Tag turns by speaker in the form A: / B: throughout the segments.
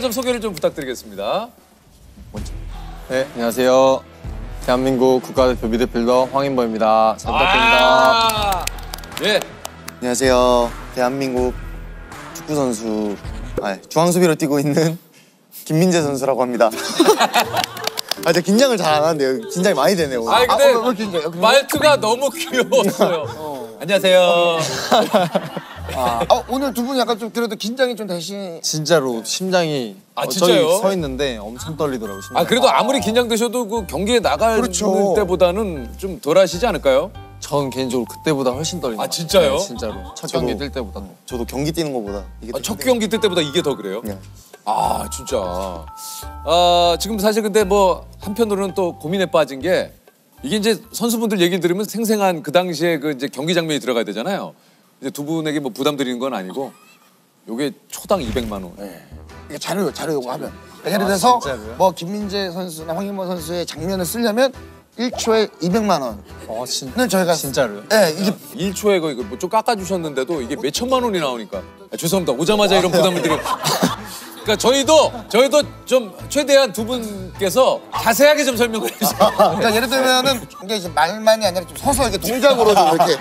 A: 좀 소개를 좀 부탁드리겠습니다.
B: 네, 안녕하세요. 대한민국 국가대표 미드필더 황인범입니다. 잘 부탁드립니다.
A: 예.
C: 안녕하세요. 대한민국 축구 선수, 중앙수비로 뛰고 있는 김민재 선수라고 합니다. 제가 긴장을 잘 안 하는데요. 긴장이 많이 되네요. 오늘.
A: 근데 말투가 너무 귀여웠어요. 안녕하세요.
D: 오늘 두 분이 약간 좀 그래도 긴장이 좀 되시.
B: 진짜로 심장이
A: 진짜요?
B: 저기 서 있는데 엄청 떨리더라고요. 심장이.
A: 그래도 아무리 긴장되셔도 그 경기에 나갈 때보다는 좀 덜 하시지 않을까요?
B: 전 개인적으로 그때보다 훨씬 떨리네요.
A: 진짜요?
B: 네, 진짜로. 첫 경기 뛸 때보다.
C: 저도 경기 뛰는 것보다 이게
A: 첫 경기 뛸 때보다 이게 더 그래요?
C: 네.
A: 진짜. 지금 사실 근데 뭐 한편으로는 또 고민에 빠진 게 이게 이제 선수분들 얘기 들으면 생생한 그 당시에 그 이제 경기 장면이 들어가야 되잖아요. 이제 두 분에게 뭐 부담 드리는 건 아니고 요게 초당 200만 원.
D: 이게 자료 요거 하면. 예를 들어서
B: 진짜로요?
D: 뭐 김민재 선수나 황인범 선수의 장면을 쓰려면 1초에 200만 원. 는 저희가
B: 진짜로요?
D: 네, 이게
A: 1초에 거의 뭐 좀 깎아주셨는데도 이게 몇 천만 원이 나오니까 죄송합니다. 오자마자 이런 부담을 드리고. 그러니까 저희도 좀 최대한 두 분께서 자세하게 좀 설명을 해주세요.
D: 그러니까 예를 들면은 이게 이제 말만이 아니라 좀 서서 이렇게 동작으로 좀 이렇게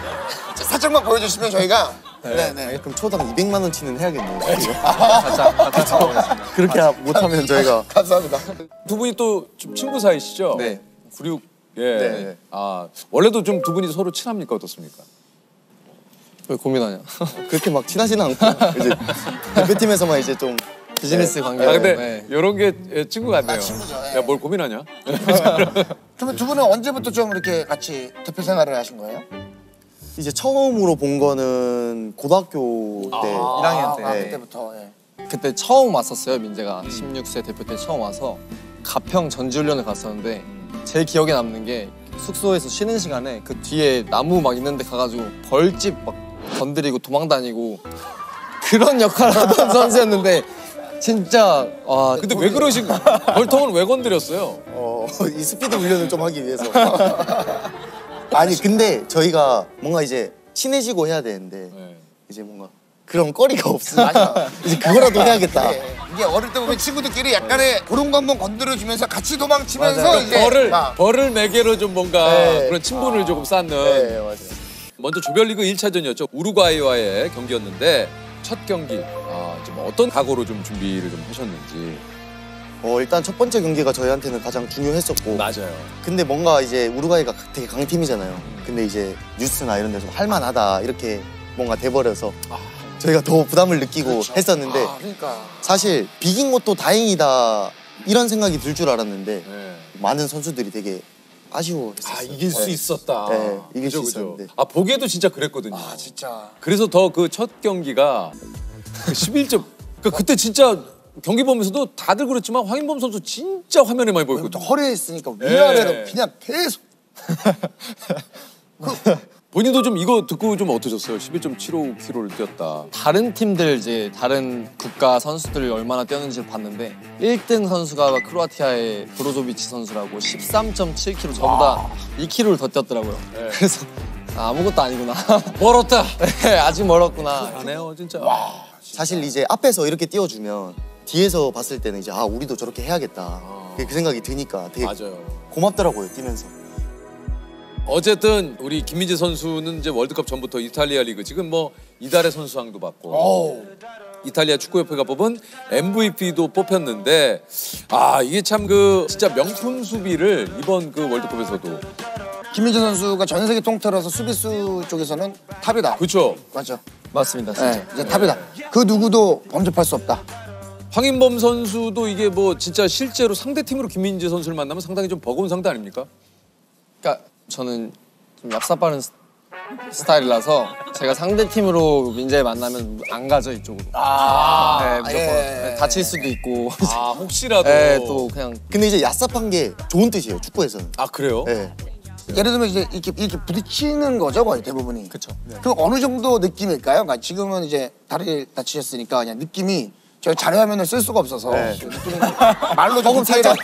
D: 살짝만 보여주시면 저희가 네네.
C: 그럼 초당 200만 원치는 해야겠네요. 그렇게 못하면 저희가
D: 감사합니다.
A: 두 분이 또 좀 친구 사이시죠?
B: 네.
A: 96. 예.
C: 네.
A: 원래도 좀 두 분이 서로 친합니까 어떻습니까?
B: 왜 고민하냐?
C: 그렇게 막 친하지는 않고 이제 대표팀에서만 이제 좀
B: 비즈니스 관계로.
A: 근데
B: 네.
A: 이런 게 친구 같네요.
D: 친구죠, 예.
A: 야, 뭘 고민하냐?
D: 그러면 두 분은 언제부터 좀 이렇게 같이 대표 생활을 하신 거예요?
C: 이제 처음으로 본 거는 고등학교 때
B: 1학년 때.
D: 그때부터. 예.
B: 그때 처음 왔었어요. 민재가 16세 대표 때 처음 와서 가평 전지훈련을 갔었는데 제일 기억에 남는 게 숙소에서 쉬는 시간에 그 뒤에 나무 막 있는데 가가지고 벌집 막 건드리고 도망다니고 그런 역할을 하던 선수였는데 진짜
A: 근데 왜 그러신 거예요? 벌통은 왜 건드렸어요?
C: 이 스피드 훈련을 좀 하기 위해서. 아니 근데 저희가 뭔가 이제 친해지고 해야 되는데 이제 뭔가 그런 거리가 없으니까 이제 그거라도 해야겠다.
D: 이게 어릴 때 보면 친구들끼리 약간의 그런 거 한번 건드려주면서 같이 도망치면서 이제
A: 벌을 매개로 좀 뭔가 그런 친분을 조금 쌓는.
C: 네 맞아요.
A: 먼저 조별리그 1차전이었죠. 우루과이와의 경기였는데 첫 경기 좀 어떤 각오로 좀 준비를 좀 하셨는지.
C: 일단 첫 번째 경기가 저희한테는 가장 중요했었고.
A: 맞아요.
C: 근데 뭔가 이제 우루과이가 되게 강팀이잖아요. 근데 이제 뉴스나 이런 데서 할만하다 이렇게 뭔가 돼버려서 저희가 더 부담을 느끼고 했었는데
D: 그러니까.
C: 사실 비긴 것도 다행이다 이런 생각이 들 줄 알았는데
A: 네.
C: 많은 선수들이 되게 아쉬워했었어요.
A: 이길 수 있었다.
C: 네, 이길 수
A: 그죠,
C: 있었는데.
A: 그죠. 보기에도 진짜 그랬거든요.
D: 진짜.
A: 그래서 더 그 첫 경기가 그 11점. 그때 진짜 경기 보면서도 다들 그렇지만 황인범 선수 진짜 화면에 많이 보였거든요.
D: 허리에 있으니까 위아래로 그냥 계속.
A: 본인도 좀 이거 듣고 좀 어떠셨어요? 11.75km를 뛰었다.
B: 다른 팀들 이제 다른 국가 선수들이 얼마나 뛰었는지를 봤는데 1등 선수가 크로아티아의 브로조비치 선수라고 13.7km 저보다 2km를 더 뛰었더라고요. 그래서 아무것도 아니구나.
A: 멀었다.
B: 네, 아직 멀었구나.
A: 안해요 진짜.
C: 사실 이제 앞에서 이렇게 띄워주면 뒤에서 봤을 때는 이제 우리도 저렇게 해야겠다 그 생각이 드니까 되게
A: 맞아요.
C: 고맙더라고요 뛰면서.
A: 어쨌든 우리 김민재 선수는 이제 월드컵 전부터 이탈리아 리그 지금 뭐 이달의 선수상도 받고 이탈리아 축구협회가 뽑은 MVP도 뽑혔는데 이게 참 그 진짜 명품 수비를 이번 그 월드컵에서도
D: 김민재 선수가 전 세계 통틀어서 수비수 쪽에서는 탑이다.
A: 그렇죠.
D: 맞죠.
B: 맞습니다, 진짜.
D: 네, 이제 탑이다. 그 누구도 범접할 수 없다.
A: 황인범 선수도 이게 뭐 진짜 실제로 상대 팀으로 김민재 선수를 만나면 상당히 좀 버거운 상대 아닙니까?
B: 그러니까 저는 좀 얍삽 빠른 스타일이라서 제가 상대 팀으로 민재를 만나면 안 가죠 이쪽으로. 네, 무조건 다칠 수도 있고.
A: 혹시라도.
B: 네, 또 그냥.
C: 근데 이제 얍삽한 게 좋은 뜻이에요 축구에서는.
A: 그래요?
C: 네.
D: 예를 들면 이제 이렇게 부딪히는 거죠 거의 대부분이.
B: 그렇죠.
D: 그럼 어느 정도 느낌일까요? 그러니까 지금은 이제 다리를 다치셨으니까 그냥 느낌이 저 자료화면을 쓸 수가 없어서 느낌이 말로 조금
C: 살짝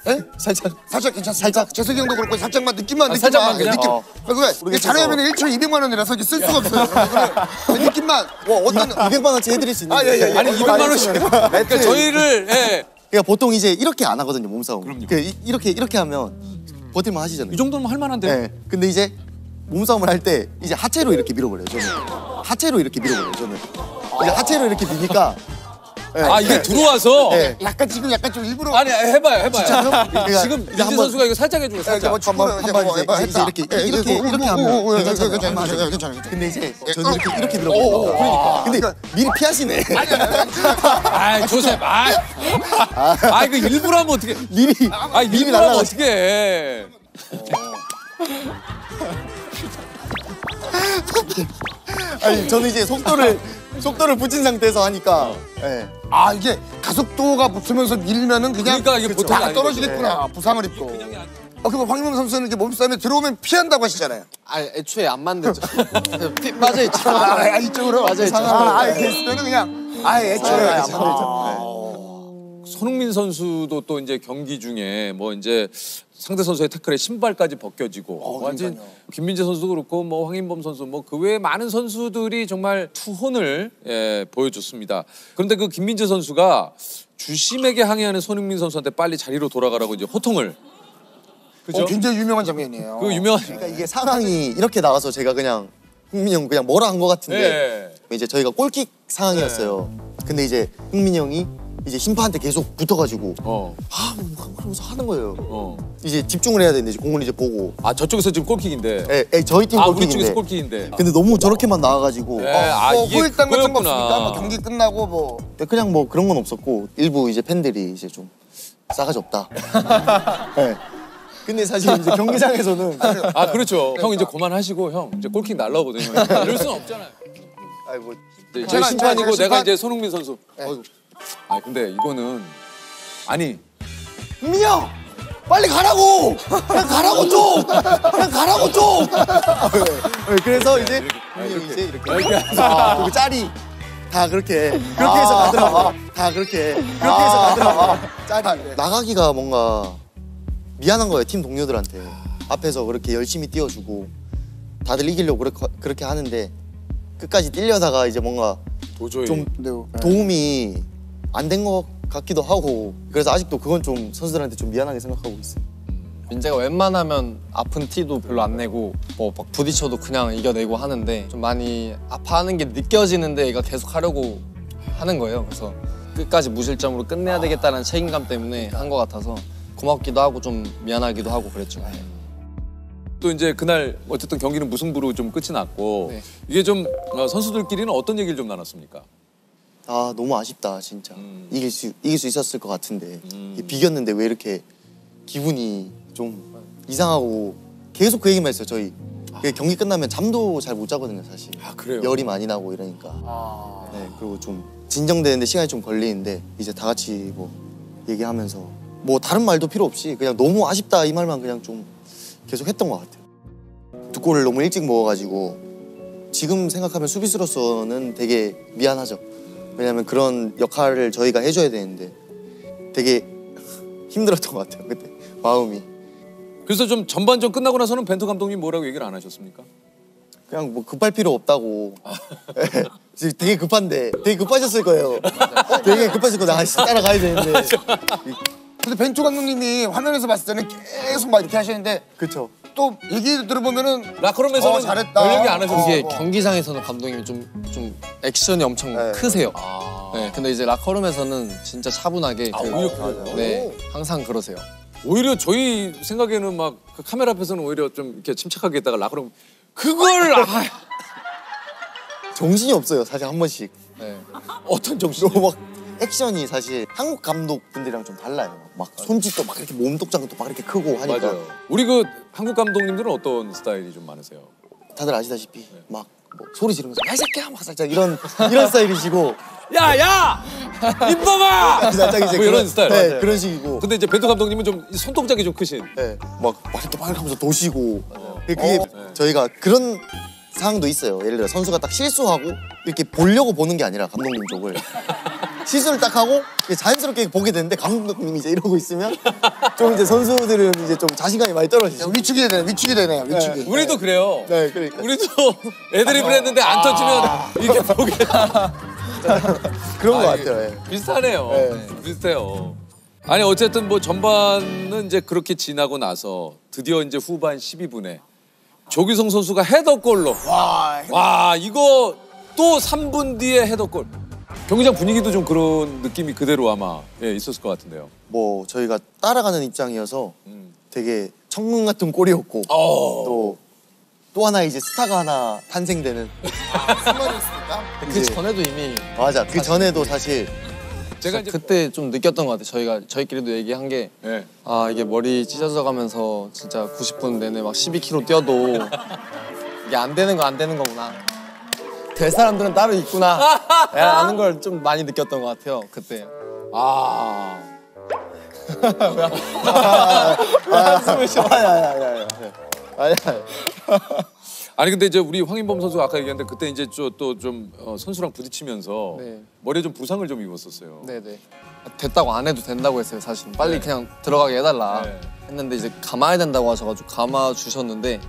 D: 예?
C: 살짝
D: 살짝 괜찮습니까?
C: 살짝.
D: 재석이 형도 그렇고 살짝만 느낌만
A: 살짝만 그냥?
D: 느낌.
C: 모르겠어서.
D: 왜 자료화면에 1초에 200만 원이라서 이게 쓸 수가 없어요. 그래, 느낌만.
C: 뭐 어떤 200만 원치 해드릴 수 있는데.
D: 예.
A: 아니 200만 원씩. 그러니까 저희를
C: 그러니까 보통 이제 이렇게 안 하거든요 몸싸움.
A: 그럼요.
C: 이렇게 하면 버틸만 하시잖아요.
A: 이 정도면 할 만한데요.
C: 네. 근데 이제 몸싸움을 할 때 이제 하체로 이렇게 밀어버려요 저는. 하체로 이렇게 밀어버려요 저는. 이제 하체로 이렇게 미니까. 네.
A: 아 이게 들어와서.
C: 네.
D: 약간 지금 약간 좀 일부러.
A: 아니 해봐요.
C: 그러니까
A: 지금
C: 이제
A: 민재
C: 한번-
A: 선수가 이거 살짝 해주고 살짝.
C: 한번 이제 이렇게 하면 괜찮아요.
D: 괜찮아.
C: 근데 이제 저는 이렇게 밀어버리니까. 근데 미리 피하시네.
A: 아 조셉. 아 이거 일부러 하면 어떻게?
C: 미리
A: 일부러 하면 어떻게 해?
C: 아니 저는 이제 속도를 붙인 상태에서 하니까. 네.
D: 아 이게 가속도가 붙으면서 밀면은 그냥
A: 그러니까 이게 보통이
D: 다
A: 아니거든요.
D: 떨어지겠구나. 부상을 입고. 그럼 황희범 선수는 이렇게 몸싸움에 들어오면 피한다고 하시잖아요.
B: 아 애초에 안 만들죠. 피 빠져있죠.
D: 이쪽으로.
B: 빠져있죠.
D: 이렇게 있으면은 그냥 애초에
C: 안 만들죠.
A: 손흥민 선수도 또 이제 경기 중에 뭐 이제 상대 선수의 태클에 신발까지 벗겨지고 완전 김민재 선수도 그렇고 뭐 황인범 선수 뭐 그 외에 많은 선수들이 정말 투혼을 보여줬습니다. 그런데 그 김민재 선수가 주심에게 항의하는 손흥민 선수한테 빨리 자리로 돌아가라고 이제 호통을. 그죠?
D: 굉장히 유명한 장면이에요.
A: 그 유명한.
C: 그러니까 이게 상황이 이렇게 나와서 제가 그냥 흥민이 형 그냥 뭐라 한 것 같은데 이제 저희가 골킥 상황이었어요. 근데 이제 흥민이 형이 이제 심판한테 계속 붙어가지고 그러면서 하는 거예요. 이제 집중을 해야 되는데 이제 공을 이제 보고.
A: 아 저쪽에서 지금 골킥인데.
C: 저희 팀
A: 우리
C: 골킥인데.
A: 쪽에서 골킥인데.
C: 근데 너무 저렇게만 나와가지고
A: 이게
D: 후일담 같은 거
A: 그거였구나.
D: 없습니까? 뭐 경기 끝나고 뭐.
C: 그냥 뭐 그런 건 없었고 일부 이제 팬들이 이제 좀 싸가지 없다. 네. 근데 사실 이제 경기장에서는
A: 아 그렇죠. 형 이제 그만하시고 형 이제 골킥 날라오거든요. 이럴 수는 없잖아요.
C: 아이고
A: 제
D: 제가
A: 심판이고
D: 제가
A: 내가
D: 심판-
A: 이제 손흥민 선수. 아 근데 이거는 아니
C: 흥민이 형 빨리 가라고. 그냥 가라고 좀. 그냥 가라고 좀. 그래서 이제 흥민이 형이 이제 이렇게 그리고 짤이 다 그렇게 해서 가더라고. 다 그렇게 해서 가더라고. 짤이 나가기가 뭔가 미안한 거예요 팀 동료들한테. 앞에서 그렇게 열심히 뛰어주고 다들 이기려고 그렇게 하는데 끝까지 뛰려다가 이제 뭔가
A: 도저히
C: 좀 도움이 안 된 것 같기도 하고 그래서 아직도 그건 좀 선수들한테 좀 미안하게 생각하고 있어요.
B: 민재가 웬만하면 아픈 티도 별로 안 내고 뭐 막 부딪혀도 그냥 이겨내고 하는데 좀 많이 아파하는 게 느껴지는데 얘가 계속 하려고 하는 거예요. 그래서 끝까지 무실점으로 끝내야 되겠다는 책임감 때문에 한 것 같아서 고맙기도 하고 좀 미안하기도 하고 그랬죠.
A: 또 이제 그날 어쨌든 경기는 무승부로 좀 끝이 났고
B: 네.
A: 이게 좀 선수들끼리는 어떤 얘기를 좀 나눴습니까?
C: 아 너무 아쉽다 진짜. 이길 수 있었을 것 같은데 이게 비겼는데 왜 이렇게 기분이 좀 이상하고 계속 그 얘기만 했어요 저희. 경기 끝나면 잠도 잘 못 자거든요 사실.
A: 아 그래요?
C: 열이 많이 나고 이러니까. 네 그리고 좀 진정되는데 시간이 좀 걸리는데 이제 다 같이 뭐 얘기하면서 뭐 다른 말도 필요 없이 그냥 너무 아쉽다 이 말만 그냥 좀 계속 했던 것 같아요. 두 골을 너무 일찍 먹어가지고 지금 생각하면 수비수로서는 되게 미안하죠. 왜냐면 그런 역할을 저희가 해줘야 되는데 되게 힘들었던 것 같아요 그때 마음이.
A: 그래서 좀 전반전 끝나고 나서는 벤투 감독님 뭐라고 얘기를 안 하셨습니까?
C: 그냥 뭐 급할 필요 없다고. 네. 지금 되게 급한데 되게 급하셨을 거예요. 되게 급하실 거예요. 따라가야 되는데.
D: 근데 벤투 감독님이 화면에서 봤을 때는 계속 막 이렇게 하시는데
C: 그렇죠.
D: 또 얘기 들어보면은
A: 라커룸에서는
D: 잘했다.
A: 별 얘기 안 하셨어요.
B: 이게 경기장에서는 감독님이 좀 액션이 엄청
C: 네.
B: 크세요. 네, 근데 이제 라커룸에서는 진짜 차분하게
A: 오히려 그래요?
B: 네, 항상 그러세요.
A: 오히려 저희 생각에는 막 그 카메라 앞에서는 오히려 좀 이렇게 침착하게 있다가 라커룸 그걸
C: 정신이 없어요 사실 한 번씩.
B: 네.
A: 어떤 정신?
C: 너무 막 액션이 사실 한국 감독분들이랑 좀 달라요. 막 손짓도 막 이렇게 몸독장도 막 이렇게 크고 하니까.
A: 맞아요. 우리 그 한국 감독님들은 어떤 스타일이 좀 많으세요?
C: 다들 아시다시피 막 뭐 소리 지르면서 야 이 새끼야 막 살짝 이런 스타일이시고.
A: 야야 임범아
C: 살짝 이제
A: 뭐 이런 스타일.
C: 네,
A: 맞아요.
C: 그런 식이고.
A: 근데 이제 벤투 감독님은 좀 손동작이 좀 크신.
C: 네, 막 이렇게 막 하면서 도시고. 그게 저희가 그런 상황도 있어요. 예를 들어 선수가 딱 실수하고 이렇게 보려고 보는 게 아니라 감독님 쪽을 시술을 딱 하고 자연스럽게 보게 되는데 감독님이 이제 이러고 있으면 좀 이제 선수들은 이제 좀 자신감이 많이 떨어지죠.
D: 위축이 되네요. 위축이.
A: 우리도 그래요.
C: 네, 그러니까
A: 우리도 애드립을 했는데 안 터지면 이렇게 보게 돼.
C: 그런 것
A: 아,
C: 같아요. 예.
A: 비슷하네요.
C: 네.
A: 비슷해요. 아니 어쨌든 뭐 전반은 이제 그렇게 지나고 나서 드디어 이제 후반 12분에 조규성 선수가 헤더골로 와 이거 또 3분 뒤에 헤더골. 경기장 분위기도 좀 그런 느낌이 그대로 아마 있었을 것 같은데요.
C: 뭐 저희가 따라가는 입장이어서 되게 천국 같은 골이었고 또 하나 이제 스타가 하나 탄생되는.
B: 그 전에도 이미
C: 맞아. 그 전에도 사실
A: 제가 이제
B: 그때 좀 느꼈던 것 같아요. 저희끼리도 얘기한 게
A: 네.
B: 아 이게 머리 찢어져 가면서 진짜 90분 내내 막 12km 뛰어도 이게 안 되는 거구나. 될 사람들은 따로 있구나 라는 걸 좀 많이 느꼈던 것 같아요 그때.
A: 아 아니 근데 이제 우리 황인범 선수가 아까 얘기했는데 그때 이제 또 좀 선수랑 부딪히면서
B: 네.
A: 머리에 좀 부상을 좀 입었었어요.
B: 네네. 됐다고 안 해도 된다고 했어요 사실. 빨리 그냥 들어가게 해달라
A: 네.
B: 했는데 이제 감아야 된다고 하셔가지고 감아 주셨는데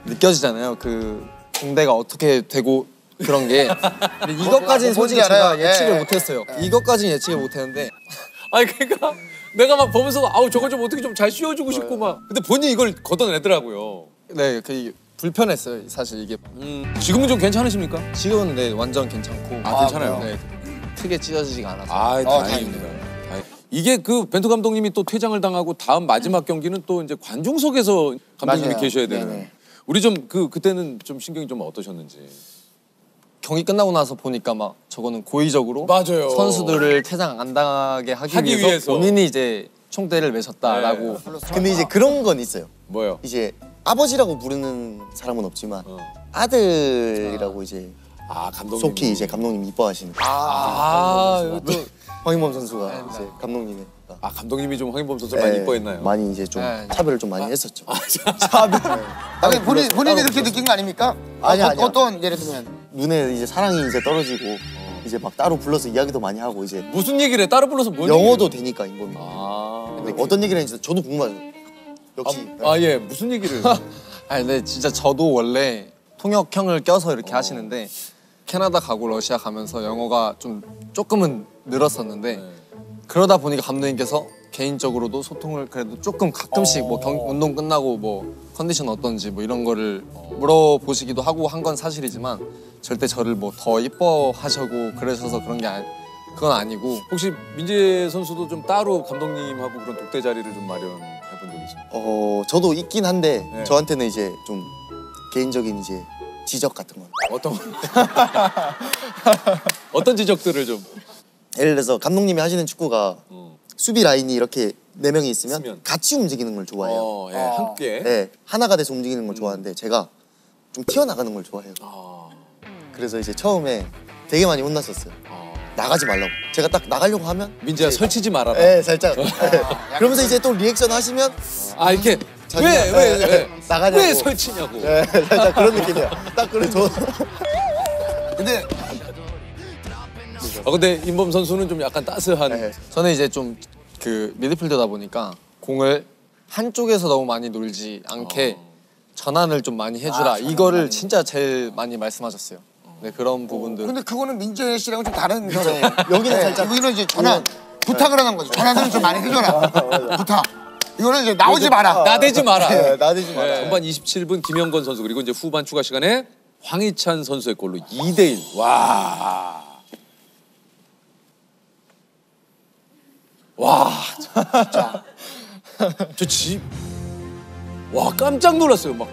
B: 느껴지잖아요 그 공대가 어떻게 되고 그런 게. 근데 이것까지는 솔직히 제가
D: 알아요.
B: 예측을 못했어요. 이것까지는 예측을 못했는데
A: 아니 그러니까 내가 막 보면서 아우 저거 좀 어떻게 좀 잘 씌워주고 싶고 막 근데 본인이 이걸 걷어내더라고요.
B: 네, 그 불편했어요 사실 이게.
A: 지금은 좀 괜찮으십니까?
B: 지금은 네 완전 괜찮고.
A: 아, 괜찮아요?
B: 네, 크게 찢어지지가 않아서.
A: 아 다행입니다. 이게 그 벤투 감독님이 또 퇴장을 당하고 다음 마지막 경기는 또 이제 관중석에서 감독님이
C: 맞아요.
A: 계셔야 되는.
C: 네네.
A: 우리 좀 그때는 좀 신경이 좀 어떠셨는지.
B: 경기 끝나고 나서 보니까 막 저거는 고의적으로
A: 맞아요.
B: 선수들을 퇴장 안 당하게 하기
A: 하기
B: 위해서,
A: 위해서.
B: 본인이 이제 총대를 매셨다라고.
C: 근데 이제 그런 건 있어요.
A: 뭐요?
C: 이제 아버지라고 부르는 사람은 없지만 아들이라고 이제
A: 아 감독님.
C: 속히 이제 감독님 이뻐하시는
A: 이거 또
C: 황인범 선수가 이제 감독님의
A: 감독님이 좀 황인범 선수를 많이 이뻐했나요?
C: 많이 이제 좀
B: 네.
C: 차별을 좀 많이 했었죠.
D: 아니 본인이 그렇게 느낀 거 아닙니까?
C: 아니야.
D: 어떤 예를 들면
C: 눈에 이제 사랑이 이제 떨어지고 이제 막 따로 불러서 이야기도 많이 하고 이제
A: 무슨 얘기를 해? 따로 불러서 뭔
C: 영어도
A: 얘기를 해?
C: 되니까 인범이.
A: 아.
C: 근데 어떤 얘기를 했는지 저도 궁금하죠. 역시
A: 예. 무슨 얘기를?
B: 아니 근데 진짜 저도 원래 통역형을 껴서 이렇게 하시는데 캐나다 가고 러시아 가면서 영어가 좀 조금은 늘었었는데 그러다 보니까 감독님께서 개인적으로도 소통을 그래도 조금 가끔씩 뭐 운동 끝나고 뭐 컨디션 어떤지 뭐 이런 거를 물어보시기도 하고 한 건 사실이지만 절대 저를 뭐 더 이뻐하시고 그러셔서 그런 게 그건 아니고.
A: 혹시 민재 선수도 좀 따로 감독님하고 그런 독대 자리를 좀 마련해 본 적이 있습니까?
C: 저도 있긴 한데
A: 네.
C: 저한테는 이제 좀 개인적인 이제 지적 같은 거.
A: 어떤 지적들을 좀
C: 예를 들어서 감독님이 하시는 축구가 수비 라인이 이렇게 4명이 있으면
A: 있으면.
C: 같이 움직이는 걸 좋아해요.
A: 함께.
C: 네, 하나가 돼서 움직이는 걸 좋아하는데 제가 좀 튀어나가는 걸 좋아해요. 그래서 이제 처음에 되게 많이 혼났었어요. 나가지 말라고. 제가 딱 나가려고 하면
A: 민재야
C: 이제
A: 설치지 말아라.
C: 네, 살짝. 네. 그러면서 이제 또 리액션 하시면
A: 이렇게
C: 자기가-
A: 왜
C: 나가냐고.
A: 왜 설치냐고.
C: 네, 살짝 그런 느낌이에요. 딱 그래 저.
D: 근데
A: 근데 인범 선수는 좀 약간 따스한.
C: 네.
B: 저는 이제 좀 그 미드필더다 보니까 공을 한쪽에서 너무 많이 놀지 않게 전환을 좀 많이 해주라. 이거를 진짜 제일 많이 말씀하셨어요. 네, 그런 부분들.
D: 근데 그거는 민재 씨랑은 좀 다른 거죠.
C: 여기는 살짝
D: 여기는 이제 전환 부탁을 하는 거죠. 전환을 좀 많이 해줘라. 부탁. 이거는 이제 나오지 마라.
A: 나대지 마라.
C: 네, 나대지 마라.
A: 전반 27분 김영건 선수 그리고 이제 후반 추가 시간에 황희찬 선수의 골로 2대1. 와. 와, 진짜. 와, 깜짝 놀랐어요. 막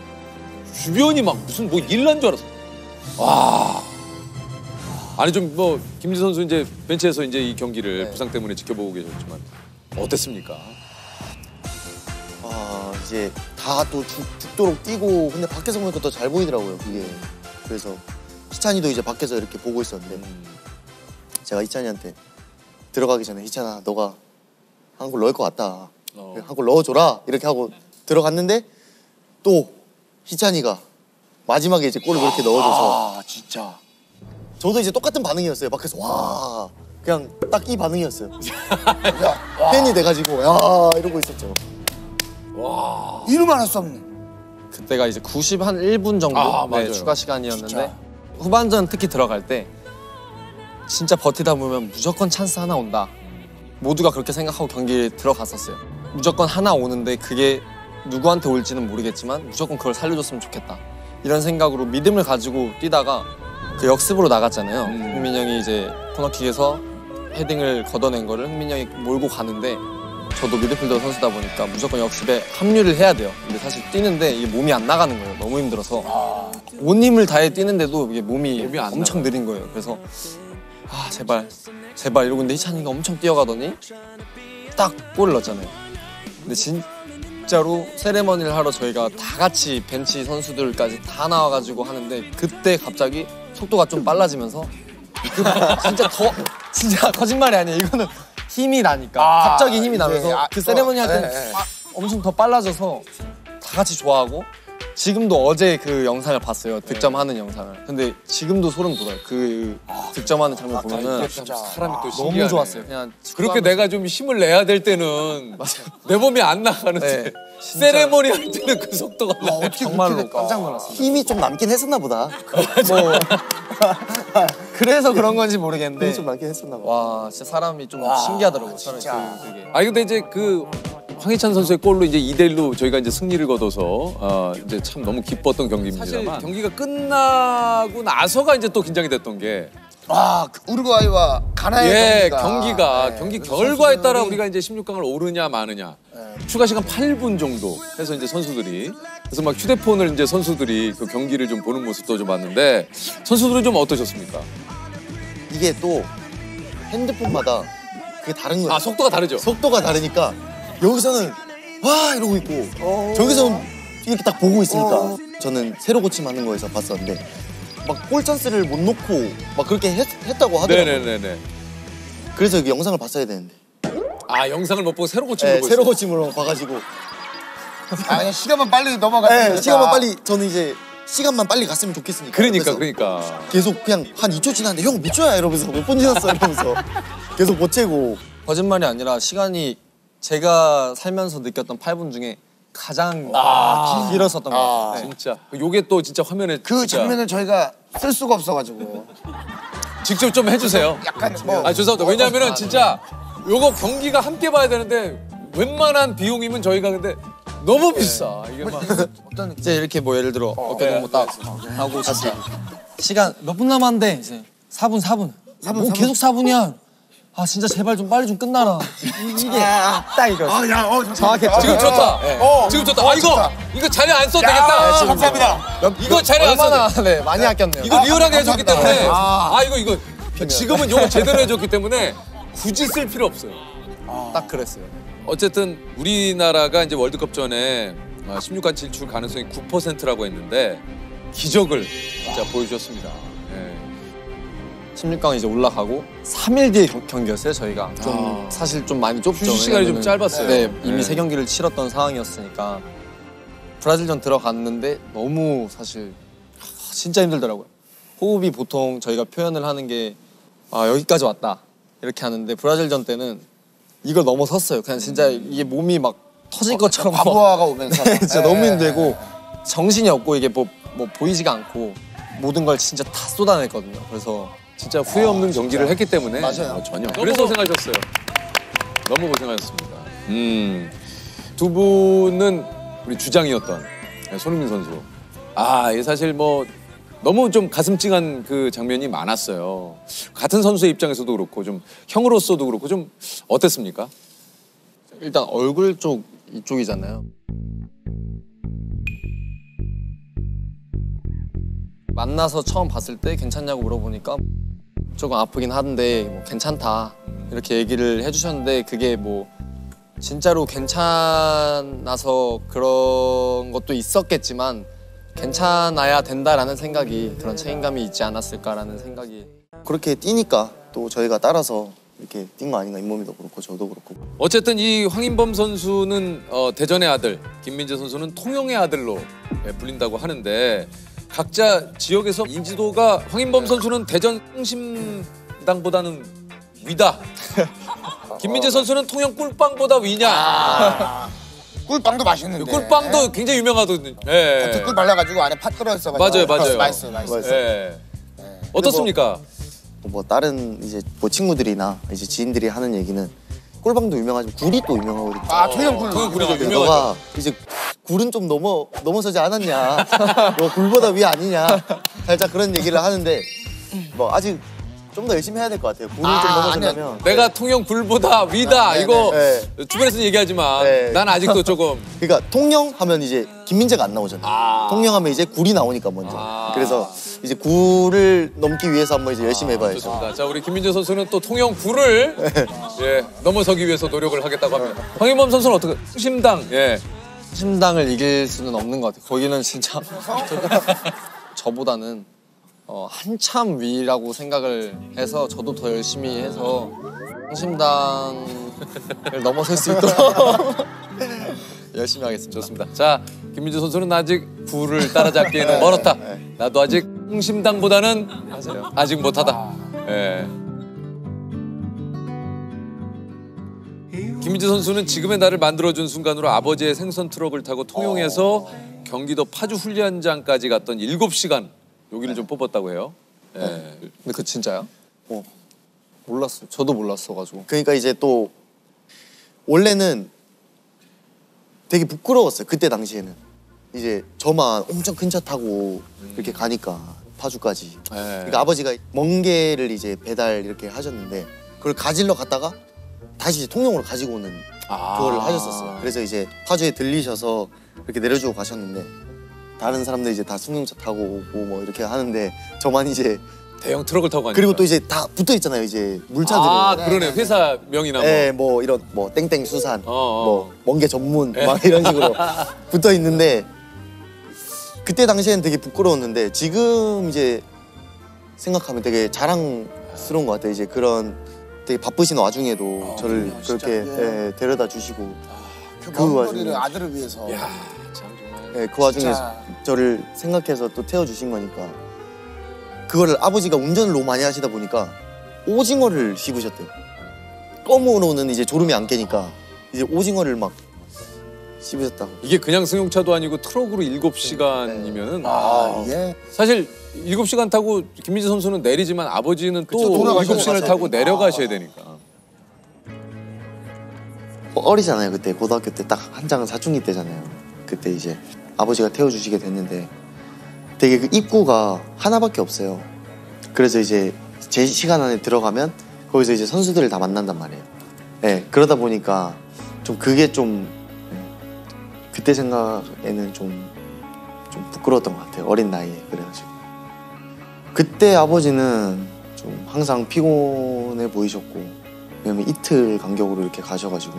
A: 주변이 막 무슨 뭐 일 난 줄 알았어. 와. 아니 좀 뭐 김민재 선수 이제 벤치에서 이제 이 경기를 부상 때문에 지켜보고 계셨지만 어땠습니까?
C: 이제 다 또 죽도록 뛰고 근데 밖에서 보니까 더 잘 보이더라고요 그게. 그래서 희찬이도 이제 밖에서 이렇게 보고 있었는데 제가 희찬이한테 들어가기 전에 희찬아 너가 한 골 넣을 것 같다. 한 골 넣어줘라 이렇게 하고 들어갔는데 또 희찬이가 마지막에 이제 골을 그렇게 넣어줘서
D: 진짜.
C: 저도 이제 똑같은 반응이었어요. 밖에서 와. 그냥 딱 이 반응이었어요. 팬이 돼가지고 야 이러고 있었죠.
D: 이름 하나 수 없는.
B: 그때가 이제 90한 1분 정도
A: 아, 맞아요.
B: 추가 시간이었는데
D: 진짜.
B: 후반전 특히 들어갈 때 진짜 버티다 보면 무조건 찬스 하나 온다. 모두가 그렇게 생각하고 경기에 들어갔었어요. 무조건 하나 오는데 그게 누구한테 올지는 모르겠지만 무조건 그걸 살려줬으면 좋겠다. 이런 생각으로 믿음을 가지고 뛰다가 그 역습으로 나갔잖아요. 흥민이 형이 이제 코너킥에서 헤딩을 걷어낸 거를 흥민이 형이 몰고 가는데 저도 미드필더 선수다 보니까 무조건 역습에 합류를 해야 돼요. 근데 사실 뛰는데 이게 몸이 안 나가는 거예요. 너무 힘들어서. 온 힘을 다해 뛰는데도 이게 몸이
A: 안
B: 엄청 느린 거예요. 그래서 아 제발 이러고 있는데 희찬이가 엄청 뛰어가더니 딱 골을 넣었잖아요. 근데 진짜로 세레머니를 하러 저희가 다 같이 벤치 선수들까지 다 나와가지고 하는데 그때 갑자기 속도가 좀 빨라지면서 진짜 거짓말이 아니에요. 이거는 힘이 나니까 갑자기 힘이 나면서 그 세레머니 할 때는 엄청 더 빨라져서 다 같이 좋아하고 지금도 어제 그 영상을 봤어요. 득점하는 영상을. 근데 지금도 소름 돋아요. 그 득점하는 장면 보면은
A: 사람이 또
B: 너무
A: 신기하네.
B: 좋았어요. 그냥
A: 그렇게 내가 좀 힘을 내야 될 때는 내 몸이 안 나가는데
B: 네,
A: 세레머니 할 때는 그 속도가 나.
D: 어떻게
B: 정말로
D: 그렇게
B: 깜짝 놀랐어요.
C: 힘이 좀 남긴 했었나 보다.
B: 뭐 그래서 그런 건지 모르겠는데
C: 힘이 좀 남긴 했었나 봐.
B: 와 진짜 사람이 좀 신기하더라고요. 저는 그게.
A: 아니 근데 이제 그 황희찬 선수의 골로 이제 2대1로 저희가 이제 승리를 거둬서 이제 참 너무 기뻤던 경기입니다만 사실 경기가 끝나고 나서가 이제 또 긴장이 됐던 게
D: 그 우루과이와 가나의 경기가
A: 경기 결과에 따라 우리가 이제 16강을 오르냐 마느냐 추가 시간 8분 정도 해서 이제 선수들이 그래서 막 휴대폰을 이제 선수들이 그 경기를 좀 보는 모습도 좀 봤는데 선수들은 좀 어떠셨습니까?
C: 이게 또 핸드폰마다 그게 다른 거예요.
A: 속도가 다르죠?
C: 속도가 다르니까 여기서는 와 이러고 있고 저기서는 이렇게 딱 보고 있으니까 저는 새로 고침하는 거에서 봤었는데 막 골 찬스를 못 놓고 막 그렇게 했다고 하더라고요.
A: 네네네네.
C: 그래서 그 영상을 봤어야 되는데
A: 영상을 못 보고 새로 고침을 보고
C: 새로
A: 있어요?
C: 고침으로 봐가지고
D: 그냥 시간만 빨리 넘어가니까.
C: 시간만 빨리 저는 이제 시간만 빨리 갔으면 좋겠으니까
A: 그러니까
C: 계속 그냥 한 2초 지났는데 형 몇 초야 이러면서 몇 분 지났어 이러면서 계속 못 재고
B: 거짓말이 아니라 시간이 제가 살면서 느꼈던 8분 중에 가장 길었었던 것 같아요. 네.
A: 진짜 요게 또 진짜 화면에
D: 그
A: 진짜
D: 장면을 저희가 쓸 수가 없어가지고
A: 직접 좀 해주세요.
D: 약간 뭐
A: 죄송합니다. 왜냐하면은 진짜 요거 경기가 함께 봐야 되는데 웬만한 비용이면 저희가 근데 너무 비싸. 이게 막
B: 이제 이렇게 뭐 예를 들어 어깨 동무 딱 하고 진짜 시간 몇 분 남았는데 이제 4분. 뭐 계속 4분이야. 진짜 제발 좀 빨리 좀 끝나라. 이게 딱 이거. 정확히
A: 지금 좋다. 지금 좋다. 이거 자료 안 써도 되겠다.
D: 감사합니다.
A: 이거 자료 안 써도
B: 얼마나 네, 많이 아꼈네요.
A: 이거 리얼하게 해줬기 때문에 이거 지금은 요거 제대로 해줬기 때문에 굳이 쓸 필요 없어요.
B: 딱 그랬어요.
A: 어쨌든 우리나라가 이제 월드컵 전에 16강 진출 가능성이 9%라고 했는데 기적을 진짜 보여주셨습니다.
B: 16강 이제 올라가고 3일 뒤에 경기였어요. 저희가 좀 사실 좀 많이 좁죠.
A: 휴식 시간이 좀
B: 왜냐면은
A: 짧았어요.
B: 네, 이미
A: 네.
B: 3경기를 치렀던 상황이었으니까 브라질전 들어갔는데 너무 사실 진짜 힘들더라고요. 호흡이 보통 저희가 표현을 하는 게 여기까지 왔다 이렇게 하는데 브라질전 때는 이걸 넘어섰어요. 그냥 진짜 이게 몸이 막 터질 것처럼
D: 과부하가 오면서
B: 진짜 너무 힘들고 정신이 없고 이게 뭐 보이지가 않고 모든 걸 진짜 다 쏟아냈거든요. 그래서
A: 진짜 후회 없는 경기를 했기 때문에
D: 맞아요.
A: 전혀. 그래서 고생하셨어요. 너무 고생하셨습니다. 두 분은 우리 주장이었던 손흥민 선수. 이게 사실 뭐 너무 좀 가슴 찡한 그 장면이 많았어요. 같은 선수의 입장에서도 그렇고 좀 형으로서도 그렇고 좀 어땠습니까?
B: 일단 얼굴 쪽 이쪽이잖아요. 만나서 처음 봤을 때 괜찮냐고 물어보니까 조금 아프긴 한데 뭐 괜찮다 이렇게 얘기를 해주셨는데 그게 뭐 진짜로 괜찮아서 그런 것도 있었겠지만 괜찮아야 된다라는 생각이 그런 책임감이 있지 않았을까라는 생각이
C: 그렇게 뛰니까 또 저희가 따라서 이렇게 뛴 거 아닌가 잇몸이도 그렇고 저도 그렇고
A: 어쨌든 이 황인범 선수는 대전의 아들, 김민재 선수는 통영의 아들로 불린다고 하는데 각자 지역에서 인지도가 황인범 선수는 대전 성심당보다는 위다. 김민재 선수는 통영 꿀빵보다 위냐?
D: 꿀빵도 맛있는데.
A: 꿀빵도 굉장히 유명하거든요. 예.
D: 꿀 발라가지고 안에 팥 들어있어가지고.
A: 맞아요.
D: 맛있어요.
A: 예. 어떻습니까?
C: 뭐 다른 이제 뭐 친구들이나 이제 지인들이 하는 얘기는 꿀빵도 유명하지만 굴이 또 유명하거든요.
D: 아, 통영 굴.
A: 통영 굴이죠.
C: 근데
A: 유명하죠.
C: 너가 이제 굴은 좀 넘어서지 않았냐? 너 굴보다 위 아니냐? 살짝 그런 얘기를 하는데 뭐 아직 좀 더 열심히 해야 될 것 같아요. 굴을 좀 넘어서려면.
A: 내가 통영 굴보다 위다. 이거
C: 네.
A: 주변에서 얘기하지만
C: 네.
A: 난 아직도 조금
C: 그러니까 통영 하면 이제 김민재가 안 나오잖아요. 통영 하면 이제 굴이 나오니까 먼저. 그래서 이제 굴을 넘기 위해서 한번 이제 열심히 해봐야죠.
A: 좋습니다. 자, 우리 김민재 선수는 또 통영 굴을 예, 넘어서기 위해서 노력을 하겠다고 합니다. 황희범 선수는 어떻게? 심당. 예.
B: 심당을 이길 수는 없는 것 같아요. 거기는 진짜 저보다는 한참 위라고 생각을 해서 저도 더 열심히 해서 성심당을 넘어설 수 있도록 열심히 하겠습니다.
A: 좋습니다. 자, 김민재 선수는 아직 굴을 따라잡기에는 멀었다. 나도 아직 홍심당보다는 아직 못하다. 예. 김민재 선수는 지금의 나를 만들어준 순간으로 아버지의 생선 트럭을 타고 통영에서 경기도 파주 훈련장까지 갔던 7시간 여기를 좀 뽑았다고 해요. 예.
B: 근데 그 진짜야? 몰랐어. 저도 몰랐어가지고.
C: 그러니까 이제 또 원래는 되게 부끄러웠어요. 그때 당시에는 이제 저만 엄청 큰 차 타고 이렇게 가니까 파주까지. 그러니까 아버지가 멍게를 이제 배달 이렇게 하셨는데 그걸 가지러 갔다가 다시 이제 통영으로 가지고 오는 그거를 하셨었어요. 그래서 이제 파주에 들리셔서 이렇게 내려주고 가셨는데 다른 사람들 이제 다 승용차 타고 오고 뭐 이렇게 하는데 저만 이제
A: 대형 트럭을 타고 가니까.
C: 그리고 또 이제 다 붙어 있잖아요. 이제 물차들이.
A: 아, 그러네. 회사 명이나 뭐.
C: 네, 뭐 이런 뭐 땡땡 수산,
A: 어.
C: 뭐 멍게 전문 막 이런 식으로 붙어 있는데 그때 당시에는 되게 부끄러웠는데 지금 이제 생각하면 되게 자랑스러운 것 같아요. 이제 그런 되게 바쁘신 와중에도 저를 그렇게 예, 데려다 주시고
D: 그 와중에 아들을 위해서.
A: 야, 참 정말.
C: 예, 그 와중에
D: 진짜.
C: 저를 생각해서 또 태워주신 거니까 그거를 아버지가 운전을 너무 많이 하시다 보니까 오징어를 씹으셨대요. 껌으로는 이제 졸음이 안 깨니까 이제 오징어를 막 씹으셨다고.
A: 이게 그냥 승용차도 아니고 트럭으로 7시간이면은
D: 이게
A: 사실 7시간 타고 김민재 선수는 내리지만 아버지는 또
D: 돌아가셔야
A: 7시간을 타고 내려가셔야 되니까.
C: 어리잖아요. 그때 고등학교 때 딱 한창 사춘기 때잖아요. 그때 이제 아버지가 태워주시게 됐는데 되게 그 입구가 하나밖에 없어요. 그래서 이제 제 시간 안에 들어가면 거기서 이제 선수들을 다 만난단 말이에요. 네, 그러다 보니까 좀 그게 좀 그때 생각에는 좀 부끄러웠던 것 같아요. 어린 나이에 그래가지고 그때 아버지는 좀 항상 피곤해 보이셨고 왜냐면 이틀 간격으로 이렇게 가셔가지고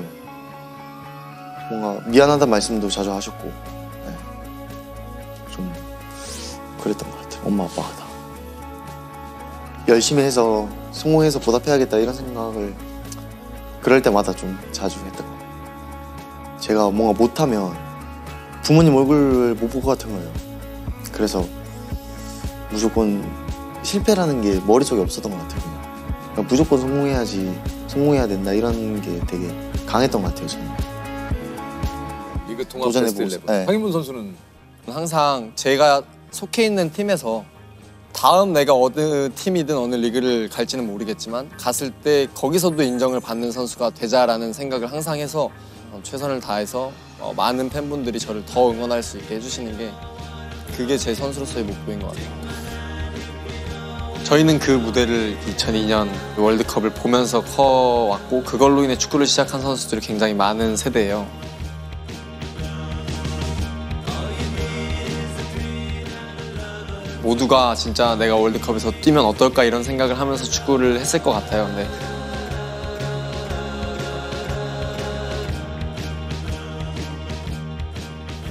C: 뭔가 미안하다는 말씀도 자주 하셨고 좀 그랬던 것 같아요. 엄마 아빠가 다 열심히 해서 성공해서 보답해야겠다 이런 생각을 그럴 때마다 좀 자주 했던 것 같아요. 제가 뭔가 못하면 부모님 얼굴 못 볼 것 같은 거예요. 그래서 무조건 실패라는 게 머릿속에 없었던 것 같아요. 그냥 무조건 성공해야지, 성공해야 된다 이런 게 되게 강했던 것 같아요. 저는.
A: 리그 통합
C: 도전해보고
A: 베스트 11.
C: 네.
A: 황인문 선수는
B: 항상 제가 속해 있는 팀에서 다음 내가 어느 팀이든 어느 리그를 갈지는 모르겠지만 갔을 때 거기서도 인정을 받는 선수가 되자라는 생각을 항상 해서 최선을 다해서 많은 팬분들이 저를 더 응원할 수 있게 해주시는 게 그게 제 선수로서의 목표인 것 같아요. 저희는 그 무대를 2002년 월드컵을 보면서 커왔고 그걸로 인해 축구를 시작한 선수들이 굉장히 많은 세대예요. 모두가 진짜 내가 월드컵에서 뛰면 어떨까 이런 생각을 하면서 축구를 했을 것 같아요. 근데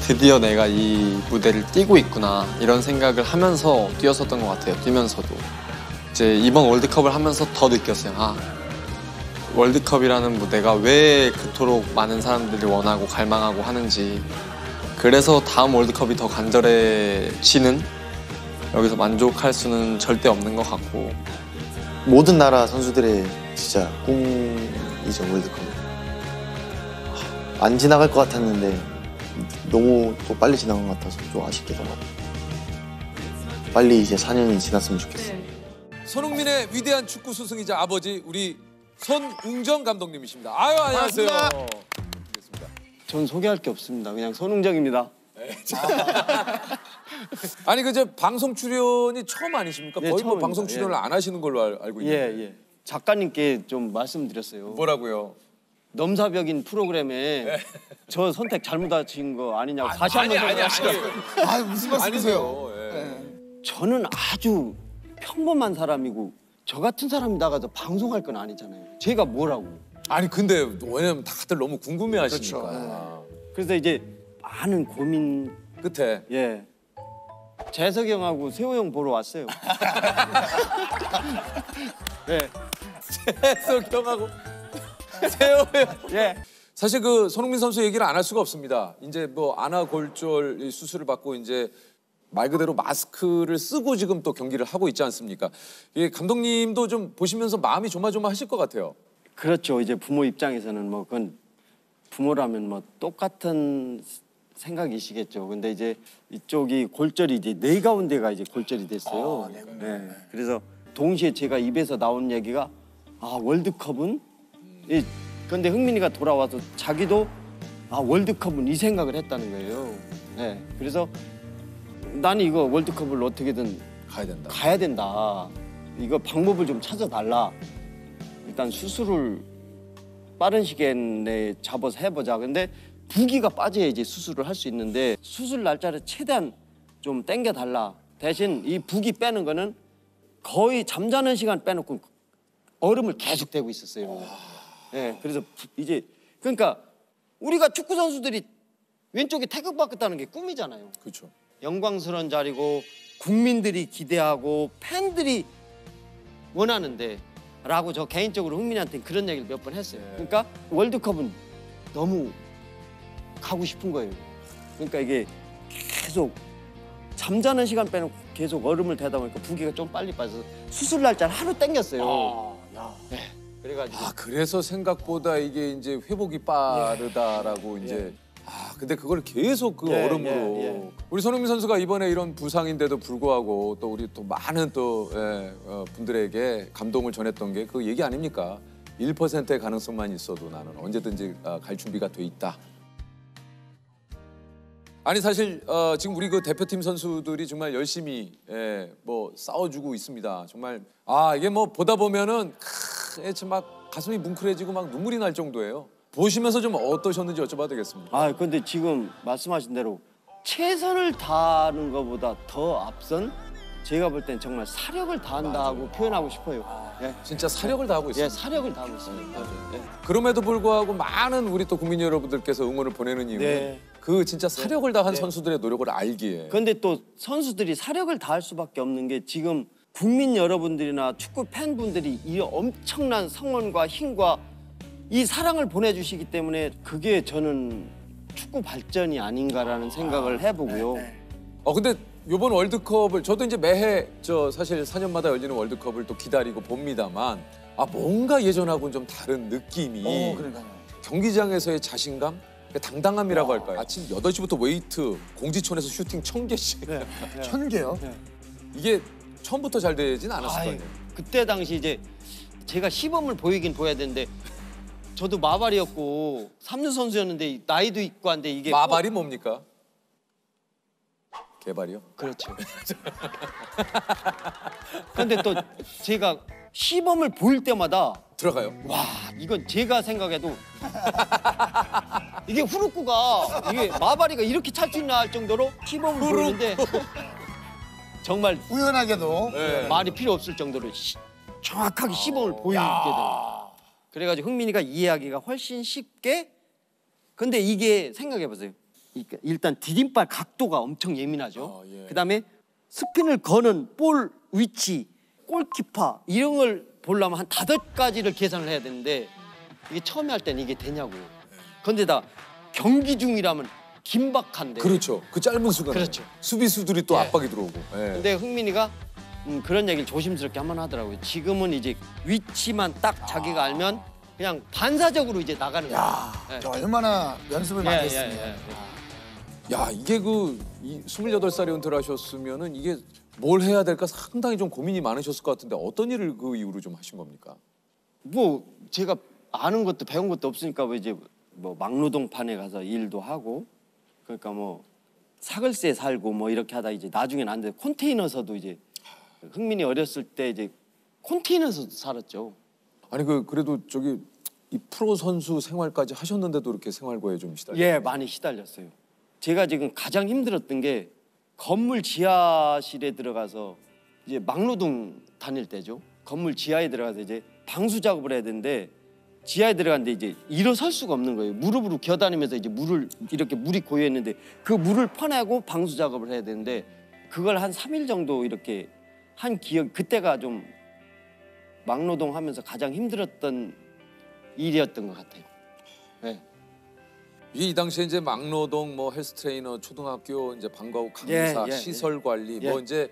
B: 드디어 내가 이 무대를 뛰고 있구나 이런 생각을 하면서 뛰었었던 것 같아요. 뛰면서도 이제 이번 월드컵을 하면서 더 느꼈어요. 아, 월드컵이라는 무대가 왜 그토록 많은 사람들이 원하고 갈망하고 하는지. 그래서 다음 월드컵이 더 간절해지는, 여기서 만족할 수는 절대 없는 것 같고
C: 모든 나라 선수들의 진짜 꿈이죠, 월드컵. 안 지나갈 것 같았는데 너무 또 빨리 지나간 것 같아서 좀 아쉽기도 하고 빨리 이제 4년이 지났으면 좋겠어요.
A: 손흥민의 위대한 축구 스승이자 아버지 우리 손웅정 감독님이십니다. 아유 안녕하세요.
D: 반갑습니다.
E: 전 소개할 게 없습니다. 그냥 손흥정입니다.
A: 아니 그저 방송 출연이 처음 아니십니까?
E: 예,
A: 거의 뭐
E: 처음입니다.
A: 방송 출연을
E: 예.
A: 안 하시는 걸로 알고
E: 예,
A: 있는데.
E: 예. 작가님께 좀 말씀드렸어요.
A: 뭐라고요?
E: 넘사벽인 프로그램에 저 선택 잘못하신 거 아니냐고 다시 한번
A: 아니요.
D: 아 무슨 말씀이세요?
A: 예.
E: 저는 아주 평범한 사람이고 저 같은 사람이 나가서 방송할 건 아니잖아요. 제가 뭐라고.
A: 아니 근데 왜냐면 다들 너무 궁금해하시니까.
D: 그렇죠.
E: 그래서 이제 많은 고민
A: 끝에
E: 예. 재석이 형하고 세호 형 보러 왔어요. 예.
A: 해석 형하고 세호 형.
E: 예.
A: 사실 그 손흥민 선수 얘기를 안 할 수가 없습니다. 이제 뭐 안아골절 이 수술을 받고 이제 말 그대로 마스크를 쓰고 지금 또 경기를 하고 있지 않습니까? 이 감독님도 좀 보시면서 마음이 조마조마하실 것 같아요.
E: 그렇죠. 이제 부모 입장에서는 뭐 그건 부모라면 뭐 똑같은 생각이시겠죠. 근데 이제 이쪽이 골절이 이제 뇌 가운데가 이제 골절이 됐어요. 네. 그래서 동시에 제가 입에서 나온 얘기가 아 월드컵은 근데 흥민이가 돌아와서 자기도 아 월드컵은 이 생각을 했다는 거예요. 네. 그래서 나는 이거 월드컵을 어떻게든
A: 가야 된다.
E: 가야 된다. 이거 방법을 좀 찾아달라. 일단 수술을 빠른 시간 내에 잡아서 해보자. 근데 부기가 빠져야 이제 수술을 할 수 있는데 수술 날짜를 최대한 좀 당겨달라. 대신 이 부기 빼는 거는 거의 잠자는 시간 빼놓고 얼음을 계속 대고 있었어요. 네, 그래서 이제 그러니까 우리가 축구 선수들이 왼쪽에 태극받겠다는 게 꿈이잖아요.
A: 그렇죠.
E: 영광스러운 자리고 국민들이 기대하고 팬들이 원하는데 라고 저 개인적으로 흥민이한테 그런 얘기를 몇 번 했어요. 그러니까 월드컵은 너무 가고 싶은 거예요. 그러니까 이게 계속 잠자는 시간 빼놓고 계속 얼음을 대다 보니까 부기가 좀 빨리 빠져서 수술 날짜를 하루 땡겼어요. 네. 그래가지고
A: 아 그래서 생각보다 이게 이제 회복이 빠르다라고 이제 근데 그걸 계속 그
E: 예,
A: 얼음으로
E: 예.
A: 우리 손흥민 선수가 이번에 이런 부상인데도 불구하고 또 우리 또 많은 또 분들에게 감동을 전했던 게 그 얘기 아닙니까? 1%의 가능성만 있어도 나는 언제든지 갈 준비가 돼 있다. 아니 사실 지금 우리 그 대표팀 선수들이 정말 열심히 뭐 싸워주고 있습니다. 정말 이게 뭐 보다 보면은 참 막 가슴이 뭉클해지고 막 눈물이 날 정도예요. 보시면서 좀 어떠셨는지 여쭤봐도 되겠습니까?
E: 아 근데 지금 말씀하신 대로 최선을 다하는 것보다 더 앞선 제가 볼 땐 정말 사력을 다한다고 표현하고 싶어요. 예.
A: 진짜 사력을 다하고 있어요.
E: 예, 사력을 다하고 있어요. 예.
A: 그럼에도 불구하고 많은 우리 또 국민 여러분들께서 응원을 보내는 이유는
E: 네.
A: 그 진짜 사력을 다한 선수들의 노력을 알기에.
E: 그런데 또 선수들이 사력을 다할 수밖에 없는 게 지금 국민 여러분들이나 축구 팬분들이 이 엄청난 성원과 힘과 이 사랑을 보내주시기 때문에 그게 저는 축구 발전이 아닌가라는 생각을 해보고요.
A: 근데 이번 월드컵을 저도 이제 매해 사실 4년마다 열리는 월드컵을 또 기다리고 봅니다만 뭔가 예전하고는 좀 다른 느낌이
D: 그러니까요.
A: 경기장에서의 자신감, 당당함이라고 할까요? 아침 8시부터 웨이트, 공지천에서 슈팅 1000개씩.
D: 1000개요?
A: 이게 처음부터 잘 되진 않았을 거 아니에요.
E: 그때 당시 이제 제가 시범을 보이긴 보여야 되는데 저도 마발이었고 3루 선수였는데 나이도 있고 한데 이게
A: 마발이 뭡니까? 개발이요?
E: 그렇죠. 근데 또 제가 시범을 보일 때마다
A: 들어가요.
E: 와 이건 제가 생각해도 이게 후루꾸가 이게 마바리가 이렇게 찰 수 있나 할 정도로 시범을 보이는데 정말
D: 우연하게도
E: 말이 필요 없을 정도로 정확하게 시범을 보이게 돼요. 그래가지고 흥민이가 이해하기가 훨씬 쉽게. 근데 이게 생각해보세요. 일단 디딤발 각도가 엄청 예민하죠. 그다음에 스핀을 거는 볼 위치, 골키퍼 이런 걸 보려면 한 5가지를 계산을 해야 되는데 이게 처음에 할 때는 이게 되냐고. 그런데다 경기 중이라면 긴박한데.
A: 그렇죠. 그 짧은 순간.
E: 그렇죠.
A: 수비수들이 또
E: 예.
A: 압박이 들어오고. 예.
E: 근데 흥민이가 그런 얘기를 조심스럽게 한번 하더라고요. 지금은 이제 위치만 딱 자기가 알면 그냥 반사적으로 이제 나가는 거예요. 예.
D: 저 얼마나 연습을 많이
E: 예,
D: 했으면.
E: 예, 예.
A: 야, 이게 그 28살에 은퇴를 하셨으면은 이게 뭘 해야 될까 상당히 좀 고민이 많으셨을 것 같은데 어떤 일을 그 이후로 좀 하신 겁니까?
E: 뭐 제가 아는 것도 배운 것도 없으니까 뭐 이제 뭐 막노동판에 가서 일도 하고 그러니까 뭐 사글세에 살고 뭐 이렇게 하다 이제 나중에는 안 돼. 컨테이너서도 이제 흥민이 어렸을 때 이제 컨테이너에서도 살았죠.
A: 아니 그래도 저기 이 프로 선수 생활까지 하셨는데도 이렇게 생활고에 좀 시달려.
E: 예, 많이 시달렸어요. 제가 지금 가장 힘들었던 게 건물 지하실에 들어가서 이제 막노동 다닐 때죠. 건물 지하에 들어가서 이제 방수 작업을 해야 되는데 지하에 들어갔는데 이제 일어설 수가 없는 거예요. 무릎으로 기어다니면서 이제 물을 이렇게 물이 고여 있는데 그 물을 퍼내고 방수 작업을 해야 되는데 그걸 한 3일 정도 이렇게 한 기억 그때가 좀 막노동하면서 가장 힘들었던 일이었던 것 같아요. 네.
A: 이게 이 당시에 이제 막노동, 뭐 헬스 트레이너, 초등학교 이제 방과후 강사,
E: 예,
A: 시설 관리,
E: 예.
A: 뭐 이제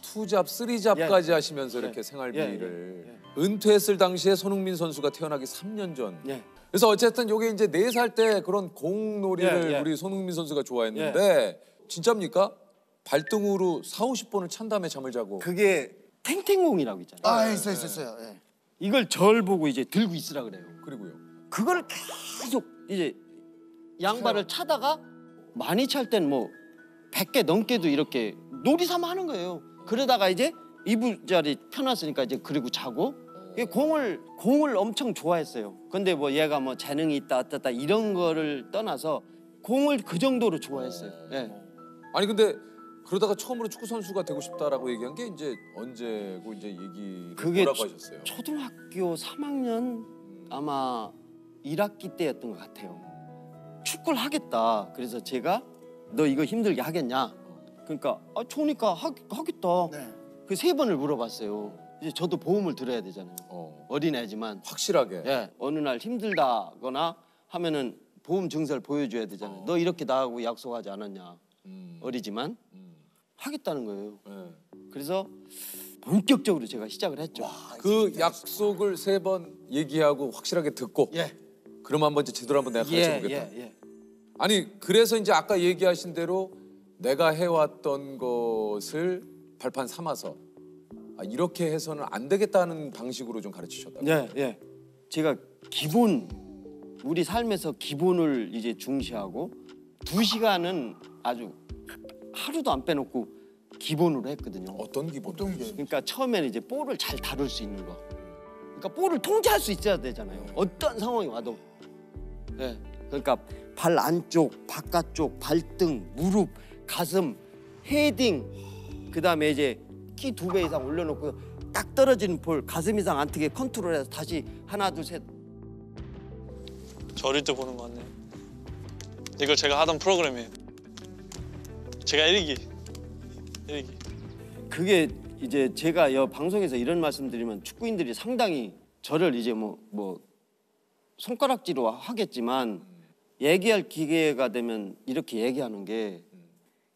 A: 투잡, 쓰리잡까지
E: 예.
A: 하시면서 이렇게
E: 예.
A: 생활비를 은퇴했을 당시에 손흥민 선수가 태어나기 3년 전.
E: 예.
A: 그래서 어쨌든 요게 이제 4살 때 그런 공놀이를
E: 예.
A: 우리 손흥민 선수가 좋아했는데 진짜입니까? 발등으로 40~50번을 찬 다음에 잠을 자고.
E: 그게 탱탱공이라고 있잖아요.
D: 아, 있었어요. 예.
E: 이걸 절 보고 이제 들고 있으라 그래요.
A: 그리고요.
E: 그걸 계속 이제 양발을 차다가 많이 찰 땐 뭐 100개 넘게도 이렇게 놀이 삼아 하는 거예요. 그러다가 이제 이부자리 펴놨으니까 이제 그리고 자고 이게 공을 엄청 좋아했어요. 근데 뭐 얘가 뭐 재능이 있다 어쩌다 이런 거를 떠나서 공을 그 정도로 좋아했어요. 예.
A: 아니 근데 그러다가 처음으로 축구 선수가 되고 싶다라고 얘기한 게 이제 언제고 이제 얘기를
E: 그게
A: 뭐라고 하셨어요?
E: 초등학교 3학년 아마 1학기 때였던 것 같아요. 축구를 하겠다. 그래서 제가 너 이거 힘들게 하겠냐? 그러니까 좋으니까 하겠다.
D: 네.
E: 그 3번을 물어봤어요. 이제 저도 보험을 들어야 되잖아요. 어린애지만
A: 확실하게.
E: 예, 어느 날 힘들다거나 하면은 보험 증서를 보여줘야 되잖아요. 너 이렇게 나하고 약속하지 않았냐? 어리지만 하겠다는 거예요.
A: 예.
E: 그래서 본격적으로 제가 시작을 했죠.
A: 그 약속을 3번 얘기하고 확실하게 듣고
E: 예.
A: 그럼 한번 이제 제대로 한번 내가 가르쳐 보겠다.
E: 예.
A: 아니 그래서 이제 아까 얘기하신 대로 내가 해왔던 것을 발판 삼아서 이렇게 해서는 안 되겠다는 방식으로 좀 가르치셨다고.
E: 예. 제가 우리 삶에서 기본을 이제 중시하고 2시간은 아주 하루도 안 빼놓고 기본으로 했거든요.
A: 어떤 기본?
E: 그러니까 처음에는 이제 볼을 잘 다룰 수 있는 거. 그러니까 볼을 통제할 수 있어야 되잖아요. 어떤 상황이 와도. 예. 그러니까 발 안쪽, 바깥쪽, 발등, 무릎, 가슴, 헤딩. 그다음에 이제 키 2배 이상 올려놓고 딱 떨어지는 볼 가슴 이상 안 트게 컨트롤해서 다시 하나 둘 셋.
F: 저 어릴 때 보는 거 같네요. 이거 제가 하던 프로그램이에요. 제가 1기.
E: 그게 이제 제가 방송에서 이런 말씀드리면 축구인들이 상당히 저를 이제 뭐 손가락질로 하겠지만 얘기할 기회가 되면 이렇게 얘기하는 게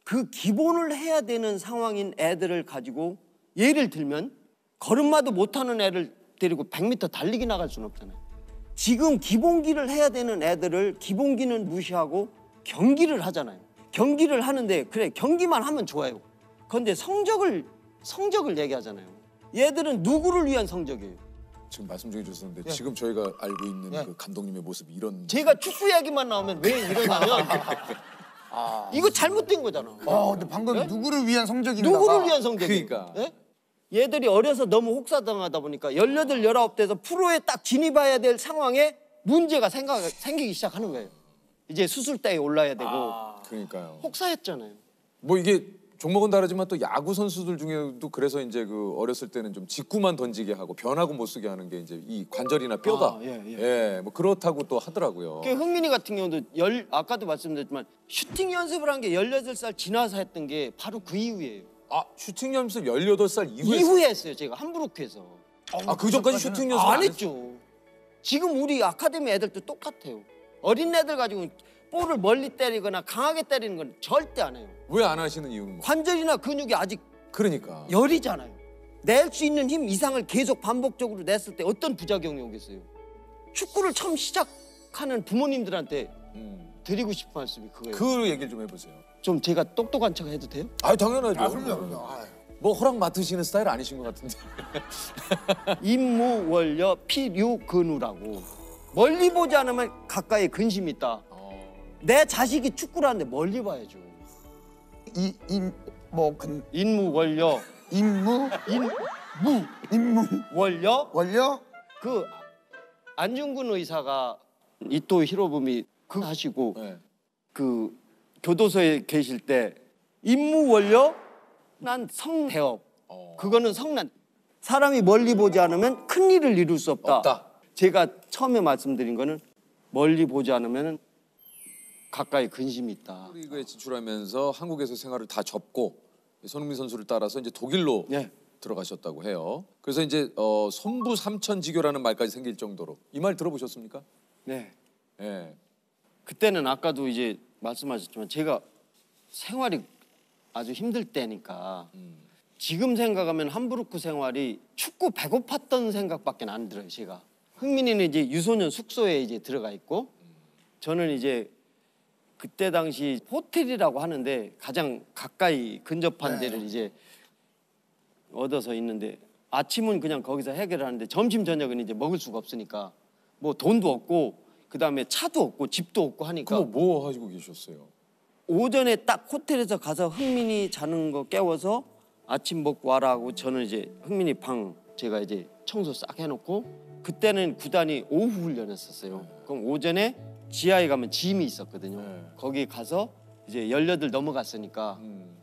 E: 그 기본을 해야 되는 상황인 애들을 가지고 예를 들면 걸음마도 못하는 애를 데리고 100m 달리기 나갈 수는 없잖아요. 지금 기본기를 해야 되는 애들을 기본기는 무시하고 경기를 하잖아요. 경기를 하는데 그래 경기만 하면 좋아요. 그런데 성적을 얘기하잖아요. 얘들은 누구를 위한 성적이에요?
A: 지금 말씀 중에 주셨는데 지금 저희가 알고 있는 그 감독님의 모습이 이런.
E: 제가 축구 얘기만 나오면 왜 이러냐면 이거 잘못된 거잖아.
D: 근데 방금 누구를 위한 성적인가?
E: 누구를 위한 성적이에요?
A: 그러니까.
E: 예? 얘들이 어려서 너무 혹사당하다 보니까 18, 19대에서 프로에 딱 진입해야 될 상황에 문제가 생기기 시작하는 거예요. 이제 수술대에 올라야 되고
A: 그러니까요.
E: 혹사했잖아요.
A: 뭐 이게 종목은 다르지만 또 야구 선수들 중에도 그래서 이제 그 어렸을 때는 좀 직구만 던지게 하고 변화구 못 쓰게 하는 게 이제 이 관절이나 뼈가 뭐 그렇다고 또 하더라고요.
E: 그 흥민이 같은 경우도 아까도 말씀드렸지만 슈팅 연습을 한 게 18살 지나서 했던 게 바로 그 이후예요.
A: 슈팅 연습 18살 이후에
E: 이후에 했어요. 제가 함부르크에서.
A: 그 전까지 슈팅 연습
E: 안 했죠. 지금 우리 아카데미 애들도 똑같아요. 어린 애들 가지고 볼을 멀리 때리거나 강하게 때리는 건 절대 안 해요.
A: 왜 안 하시는 이유는 뭐?
E: 관절이나 근육이 아직
A: 그러니까.
E: 열이잖아요. 낼 수 있는 힘 이상을 계속 반복적으로 냈을 때 어떤 부작용이 오겠어요? 축구를 처음 시작하는 부모님들한테 드리고 싶은 말씀이 그거예요.
A: 그 얘기를 좀 해보세요.
E: 좀 제가 똑똑한 척 해도 돼요?
A: 아 당연하죠.
D: 아, 그럼요. 아,
A: 뭐 허락 맡으시는 스타일 아니신 것 같은데.
E: 임무원려 필요근우라고. 멀리 보지 않으면 가까이 근심이 있다. 내 자식이 축구를 하는데 멀리 봐야죠. 인무원려
D: 임무
E: 원려
D: 원려
E: 그 안중근 의사가 이토 히로부미 그 하시고
A: 네.
E: 그 교도소에 계실 때 임무원려 난 성대업 그거는 성난 사람이 멀리 보지 않으면 큰 일을 이룰 수 없다.
A: 없다.
E: 제가 처음에 말씀드린 거는 멀리 보지 않으면 가까이 근심이 있다.
A: 리그에 진출하면서 한국에서 생활을 다 접고 손흥민 선수를 따라서 이제 독일로
E: 네.
A: 들어가셨다고 해요. 그래서 이제 손부 삼천지교라는 말까지 생길 정도로 이 말 들어보셨습니까?
E: 네.
A: 예.
E: 그때는 아까도 이제 말씀하셨지만 제가 생활이 아주 힘들 때니까 지금 생각하면 함부르크 생활이 춥고 배고팠던 생각밖에 안 들어요. 제가 흥민이는 이제 유소년 숙소에 이제 들어가 있고 저는 이제 그때 당시 호텔이라고 하는데 가장 가까이 근접한 데를 이제 얻어서 있는데 아침은 그냥 거기서 해결을 하는데 점심 저녁은 이제 먹을 수가 없으니까 뭐 돈도 없고 그다음에 차도 없고 집도 없고 하니까
A: 그럼 뭐 하시고 계셨어요?
E: 오전에 딱 호텔에서 가서 흥민이 자는 거 깨워서 아침 먹고 와라 하고 저는 이제 흥민이 방 제가 이제 청소 싹 해놓고 그때는 구단이 오후 훈련했었어요. 그럼 오전에 지하에 가면 짐이 있었거든요.
A: 네.
E: 거기 가서 이제 18 넘어갔으니까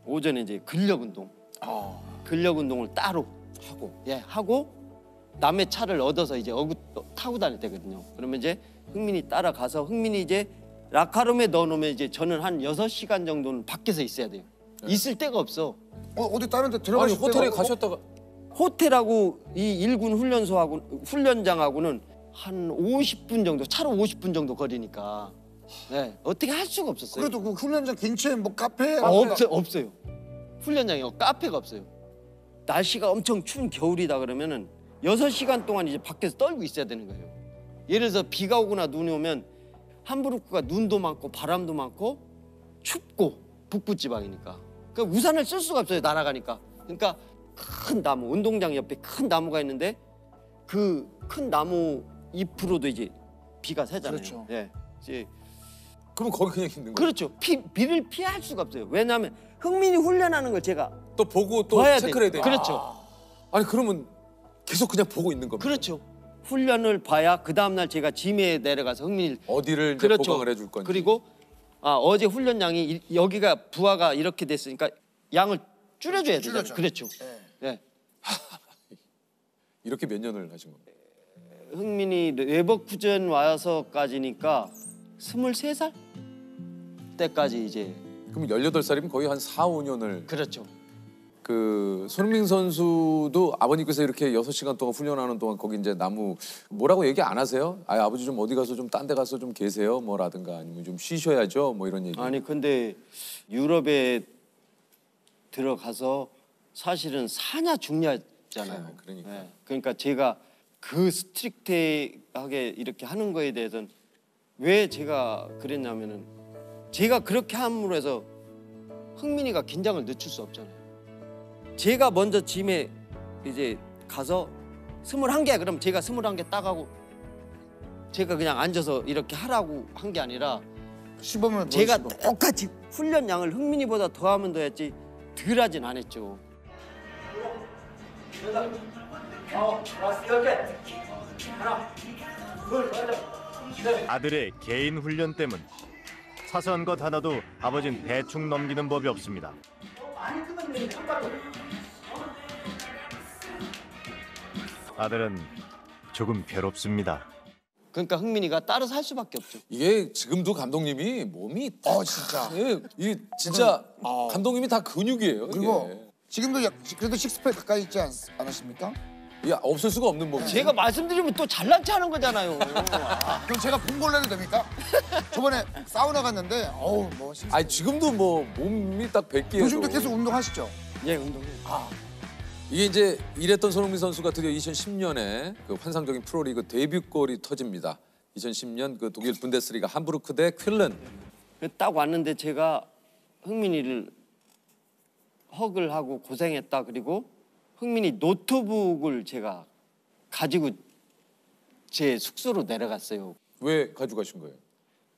E: 오전에 이제 근력 운동, 근력 운동을 따로 하고 남의 차를 얻어서 이제 타고 다닐 때거든요. 그러면 이제 흥민이 따라가서 흥민이 이제 라카룸에 넣어놓으면 이제 저는 한 6시간 정도는 밖에서 있어야 돼요. 있을 데가 없어.
D: 어디 다른 데
A: 아니
D: 들어가실
A: 호텔에
D: 데가
A: 가셨다가
E: 호텔하고 이 1군 훈련소하고 훈련장하고는 한 50분 정도 차로 50분 정도 거리니까 네, 어떻게 할 수가 없었어요.
D: 그래도 그 훈련장 근처에 뭐 카페
E: 없어요. 훈련장이요. 카페가 없어요. 날씨가 엄청 추운 겨울이다 그러면은 6시간 동안 이제 밖에서 떨고 있어야 되는 거예요. 예를 들어서 비가 오거나 눈이 오면 함부르크가 눈도 많고 바람도 많고 춥고 북부 지방이니까 그러니까 우산을 쓸 수가 없어요. 날아가니까. 그러니까 큰 나무 운동장 옆에 큰 나무가 있는데 그 큰 나무 잎으로도 이제 비가 새잖아요.
D: 그렇죠.
E: 예. 이제
A: 그럼 거기 그냥 있는 거예요?
E: 그렇죠. 비를 피할 수가 없어요. 왜냐하면 흥민이 훈련하는 걸 제가
A: 또 보고 또
E: 봐야
A: 체크를 해야
E: 돼요.
A: 돼요.
E: 그렇죠.
A: 아니 그러면 계속 그냥 보고 있는 겁니다.
E: 그렇죠. 훈련을 봐야 그 다음 날 제가 짐에 내려가서 흥민이
A: 어디를 이제
E: 그렇죠.
A: 보강을 해줄 건지.
E: 그리고 어제 훈련량이 여기가 부하가 이렇게 됐으니까 양을 줄여줘야 되잖아요.
D: 줄여줘.
E: 그렇죠. 네.
A: 이렇게 몇 년을 하신 겁니까?
E: 흥민이 레버쿠젠 와서까지니까 23살 때까지 이제
A: 그럼 18살이면 거의 한 4, 5년을
E: 그렇죠.
A: 그 손흥민 선수도 아버님께서 이렇게 6시간 동안 훈련하는 동안 거기 이제 나무 뭐라고 얘기 안 하세요? 아 아버지 좀 어디 가서 좀 딴 데 가서 좀 계세요 뭐라든가 아니면 좀 쉬셔야죠 뭐 이런 얘기.
E: 아니 근데 유럽에 들어가서 사실은 사냐 죽냐잖아요.
A: 그러니까.
E: 네. 그러니까 제가 그 스트릭트하게 이렇게 하는 거에 대해서는 왜 제가 그랬냐면은 제가 그렇게 함으로 해서 흥민이가 긴장을 늦출 수 없잖아요. 제가 먼저 짐에 이제 가서 21개 그럼 제가 21개 따가고 제가 그냥 앉아서 이렇게 하라고 한 게 아니라
D: 시범을
E: 제가
D: 보여주고.
E: 똑같이 훈련량을 흥민이보다 더하면 더 했지 덜 하진 않았죠.
G: 아들의 개인 훈련 때문 사소한 것 하나도 아버진 대충 넘기는 법이 없습니다. 아들은 조금 괴롭습니다.
E: 그러니까 흥민이가 따라서 할 수밖에 없죠.
A: 이게 지금도 감독님이 몸이
D: 진짜.
A: 이 진짜 감독님이 다 근육이에요.
D: 그리고
A: 이게.
D: 지금도 그래도 식스팩 가까이 있지 않으십니까?
A: 이게 없을 수가 없는 몸.
E: 제가 말씀드리면 또 잘난 체 하는 거잖아요.
D: 그럼 제가 본 걸로 해도 됩니까? 저번에 사우나 갔는데 어우 뭐
A: 아니 지금도 뭐 몸이 딱 100개예요.
D: 요즘도 계속 운동하시죠?
E: 예, 운동해.
A: 이게 이제 이랬던 손흥민 선수가 드디어 2010년에 그 환상적인 프로리그 데뷔골이 터집니다. 2010년 그 독일 분데스리가 함부르크 대 쾰른.
E: 딱 왔는데 제가 흥민이를 헉을 하고 고생했다. 그리고 흥민이 노트북을 제가 가지고 제 숙소로 내려갔어요.
A: 왜 가져가신 거예요?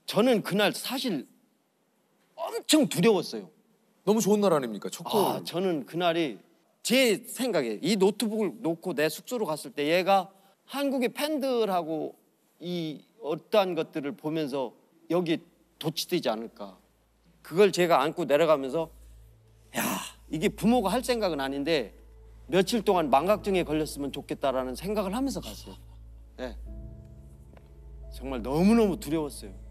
E: 저는 그날 사실 엄청 두려웠어요.
A: 너무 좋은 날 아닙니까? 첫 골.
E: 저는 그날이 제 생각에 이 노트북을 놓고 내 숙소로 갔을 때 얘가 한국의 팬들하고 이 어떠한 것들을 보면서 여기 도취되지 않을까. 그걸 제가 안고 내려가면서 야, 이게 부모가 할 생각은 아닌데 며칠 동안 망각증에 걸렸으면 좋겠다라는 생각을 하면서 갔어요. 네. 정말 너무너무 두려웠어요.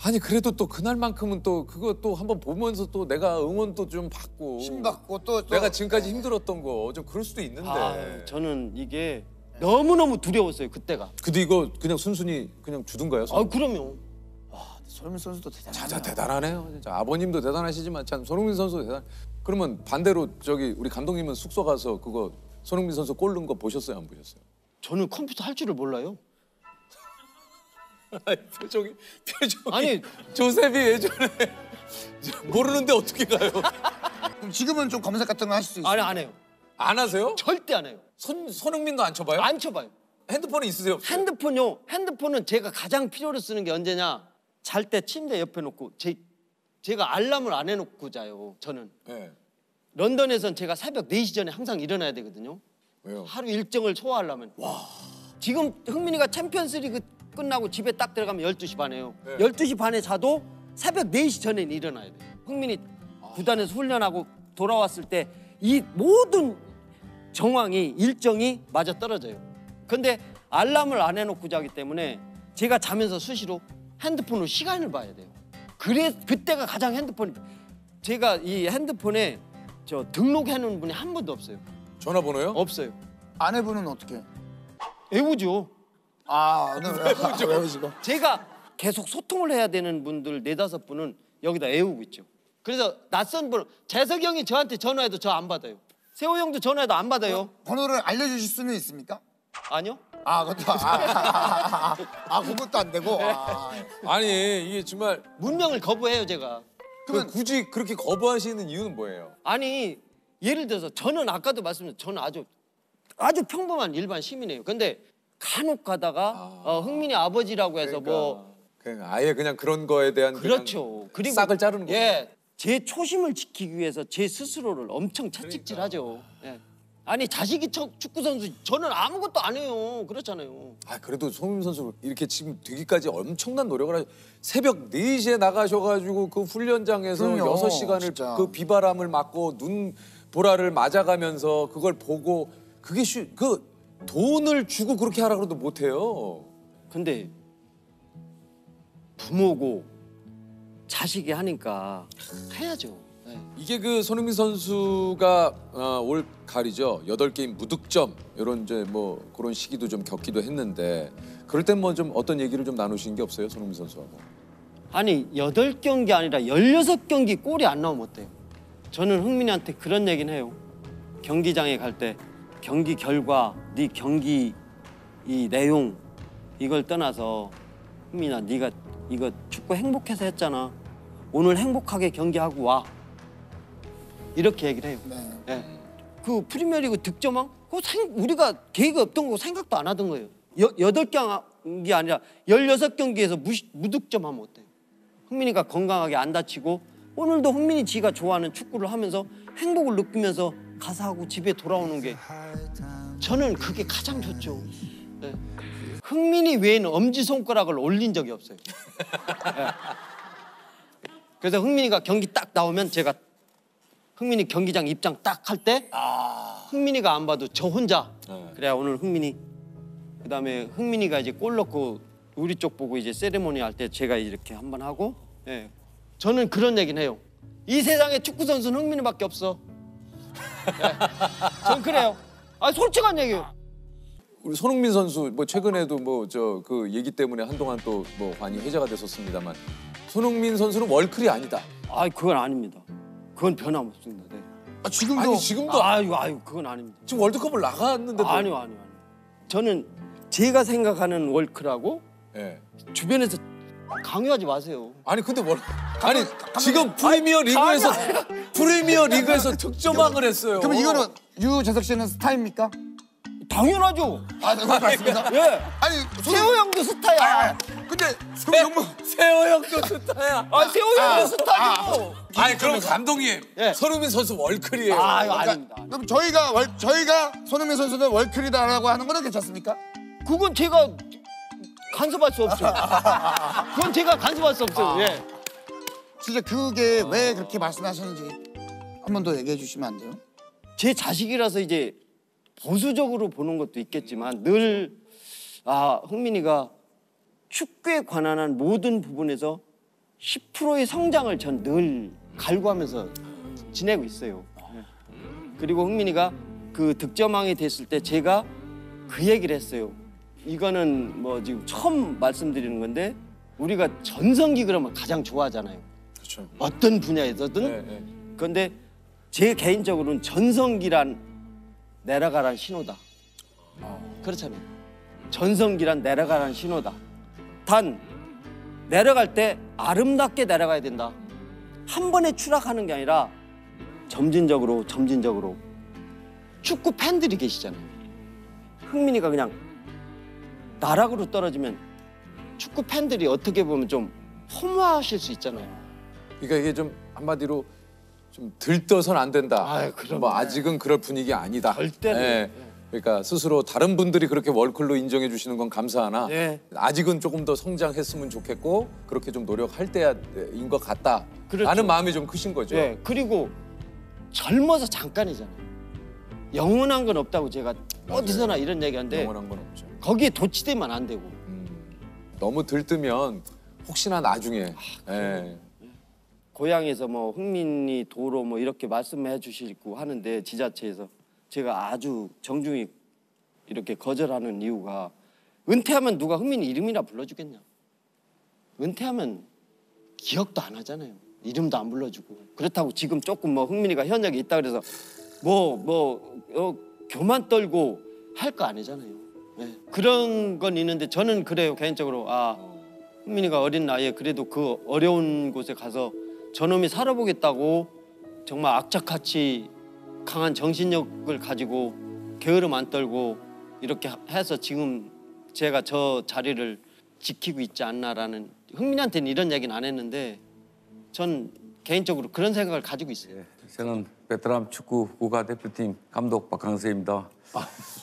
A: 아니 그래도 또 그날만큼은 또 그거 또 한번 보면서 또 내가 응원도 좀 받고
D: 힘받고 또
A: 내가 지금까지 힘들었던 거 좀 그럴 수도 있는데.
E: 저는 이게 너무너무 두려웠어요 그때가.
A: 근데 이거 그냥 순순히 그냥 주든가요?
E: 그럼요.
D: 손흥민 선수도 대단하다.
A: 진짜 대단하네요. 진짜 아버님도 대단하시지만 참 손흥민 선수 대단. 그러면 반대로 저기 우리 감독님은 숙소 가서 그거 손흥민 선수 골 넣은 거 보셨어요? 안 보셨어요?
E: 저는 컴퓨터 할 줄을 몰라요.
A: 표정이
E: 아니
A: 조셉이 예전에 모르는데 어떻게 가요?
D: 그럼 지금은 좀 검색 같은 거 할 수 있어요?
E: 아니 안 해요.
A: 안 하세요?
E: 절대 안 해요.
A: 손흥민도 안 쳐봐요?
E: 안 쳐봐요.
A: 핸드폰이 있으세요?
E: 핸드폰요. 핸드폰은 제가 가장 필요로 쓰는 게 언제냐? 잘 때 침대 옆에 놓고 제가 알람을 안 해놓고 자요. 저는
A: 네.
E: 런던에선 제가 새벽 4시 전에 항상 일어나야 되거든요.
A: 왜요?
E: 하루 일정을 소화하려면. 지금 흥민이가 챔피언스리그 끝나고 집에 딱 들어가면 12시 반에요.
A: 네.
E: 12시 반에 자도 새벽 4시 전엔 일어나야 돼요. 흥민이 구단에서 훈련하고 돌아왔을 때 이 모든 정황이 일정이 맞아떨어져요. 근데 알람을 안 해놓고 자기 때문에 제가 자면서 수시로 핸드폰으로 시간을 봐야 돼요. 그때가 가장 핸드폰이 제가 이 핸드폰에 저 등록해놓은 분이 한 분도 없어요.
A: 전화번호요?
E: 없어요.
D: 아내분은 어떻게?
E: 외우죠.
D: 외우시고.
E: 제가 계속 소통을 해야 되는 분들 4-5분은 여기다 외우고 있죠. 그래서 낯선 번호, 재석이 형이 저한테 전화해도 저 안 받아요. 세호 형도 전화해도 안 받아요.
D: 번호를 알려주실 수는 있습니까?
E: 아니요?
D: 그것도 안 되고.
A: 아니 이게 정말
E: 문명을 거부해요 제가.
A: 굳이 그렇게 거부하시는 이유는 뭐예요?
E: 아니 예를 들어서 저는 아까도 말씀드렸죠. 저는 아주 평범한 일반 시민이에요. 근데 간혹 가다가 흥민이 아버지라고 해서
A: 그러니까 아예 그냥 그런 거에 대한
E: 그렇죠. 그리고
A: 싹을 자르는 거예요.
E: 예, 제 초심을 지키기 위해서 제 스스로를 엄청 채찍질하죠. 예. 아니 자식이 축구 선수 저는 아무것도 안 해요. 그렇잖아요.
A: 그래도 손흥민 선수 이렇게 지금 되기까지 엄청난 노력을 하죠. 새벽 4시에 나가셔가지고 그 훈련장에서
D: 그럼요,
A: 6시간을
D: 진짜.
A: 그 비바람을 맞고 눈 보라를 맞아가면서 그걸 보고 그게 그 돈을 주고 그렇게 하라 그래도 못 해요.
E: 근데 부모고 자식이 하니까 해야죠. 네.
A: 이게 그 손흥민 선수가 올 가을이죠. 8게임 무득점 이런 이제 뭐 그런 시기도 좀 겪기도 했는데 그럴 땐 뭐 좀 어떤 얘기를 좀 나누시는 게 없어요, 손흥민 선수하고?
E: 아니 8경기 아니라 16경기 골이 안 나오면 어때요? 저는 흥민이한테 그런 얘기는 해요. 경기장에 갈 때 경기 결과, 네 경기 이 내용 이걸 떠나서 흥민아 네가 이거 축구 행복해서 했잖아. 오늘 행복하게 경기하고 와. 이렇게 얘기를 해요. 네. 그 프리미어리그 득점왕? 그거 우리가 계획이 없던 거고 생각도 안 하던 거예요. 8경기 아니라 16경기에서 무득점하면 어때요? 흥민이가 건강하게 안 다치고 오늘도 흥민이 지가 좋아하는 축구를 하면서 행복을 느끼면서 가사하고 집에 돌아오는 게 저는 그게 가장 좋죠. 네. 흥민이 외에는 엄지손가락을 올린 적이 없어요. 네. 그래서 흥민이가 경기 딱 나오면 제가 흥민이 경기장 입장 딱 할 때 흥민이가 안 봐도 저 혼자 그래야 오늘 흥민이 그다음에 흥민이가 이제 골 넣고 우리 쪽 보고 이제 세레모니 할 때 제가 이렇게 한번 하고 예. 저는 그런 얘기는 해요. 이 세상에 축구 선수는 흥민이밖에 없어. 예. 전 그래요. 솔직한 얘기예요.
A: 우리 손흥민 선수 뭐 최근에도 뭐 저 그 얘기 때문에 한동안 또 뭐 많이 회자가 됐었습니다만 손흥민 선수는 월클이 아니다.
E: 그건 아닙니다. 그건 변함없습니다. 네.
D: 지금도
A: 아니 지금도
E: 아유 그건 아닙니다.
A: 지금 월드컵을 나갔는데도
E: 아니요. 저는 제가 생각하는 월크라고
A: 예.
E: 주변에서 강요하지 마세요.
A: 아니 근데 아니 지금 프리미어 리그에서 득점왕을 했어요.
D: 그럼 이거는 유재석 씨는 스타입니까?
E: 당연하죠.
D: 네, 맞습니다.
E: 예.
D: 아니
E: 세호 형도 스타야.
D: 근데 그럼 영문
A: 세호 형도 스타야.
E: 세호 형도 스타죠.
A: 아니 그럼 감독님
E: 예.
A: 손흥민 선수 월클이에요.
E: 아닙니다.
D: 그럼 저희가 손흥민 선수는 월클이다라고 하는 거는 괜찮습니까?
E: 그건 제가 간섭할 수 없죠. 그건 제가 간섭할 수 없어요. 예.
D: 진짜 그게 왜 그렇게 말씀하셨는지 한 번 더 얘기해 주시면 안 돼요?
E: 제 자식이라서 이제 보수적으로 보는 것도 있겠지만 늘 흥민이가 축구에 관한 모든 부분에서 10%의 성장을 전 늘 갈구하면서 지내고 있어요. 그리고 흥민이가 그 득점왕이 됐을 때 제가 그 얘기를 했어요. 이거는 뭐 지금 처음 말씀드리는 건데 우리가 전성기 그러면 가장 좋아하잖아요.
A: 그렇죠.
E: 어떤 분야에서든.
A: 네.
E: 그런데 제 개인적으로는 전성기란 내려가란 신호다. 그렇잖아요. 전성기란 내려가란 신호다. 단 내려갈 때 아름답게 내려가야 된다. 한 번에 추락하는 게 아니라 점진적으로 축구 팬들이 계시잖아요. 흥민이가 그냥 나락으로 떨어지면 축구 팬들이 어떻게 보면 좀 허무하실 수 있잖아요.
A: 그러니까 이게 좀 한마디로 좀 들떠선 안 된다.
E: 그럼요.
A: 뭐 아직은 그럴 분위기 아니다.
E: 절대로.
A: 예. 그러니까 스스로 다른 분들이 그렇게 월클로 인정해 주시는 건 감사하나
E: 예.
A: 아직은 조금 더 성장했으면 좋겠고 그렇게 좀 노력할 때인 것 같다.
E: 그렇죠.
A: 라는 마음이 좀 크신 거죠.
E: 예. 그리고 젊어서 잠깐이잖아요. 영원한 건 없다고 제가 어디서나 이런 얘기하는데
A: 영원한 건 없죠.
E: 거기에 도취되면 안 되고.
A: 너무 들뜨면 혹시나 나중에 예.
E: 고향에서 뭐 흥민이 도로 뭐 이렇게 말씀해 주시고 하는데 지자체에서 제가 아주 정중히 이렇게 거절하는 이유가 은퇴하면 누가 흥민이 이름이나 불러주겠냐. 은퇴하면 기억도 안 하잖아요. 이름도 안 불러주고. 그렇다고 지금 조금 뭐 흥민이가 현역에 있다 그래서 교만 떨고 할 거 아니잖아요. 네. 그런 건 있는데 저는 그래요. 개인적으로 흥민이가 어린 나이에 그래도 그 어려운 곳에 가서 저놈이 살아보겠다고 정말 악착같이 강한 정신력을 가지고 게으름 안 떨고 이렇게 해서 지금 제가 저 자리를 지키고 있지 않나라는 흥민이한테는 이런 얘기는 안 했는데 전 개인적으로 그런 생각을 가지고 있어요.
H: 저는 베트남 축구 국가대표팀 감독 박항서입니다.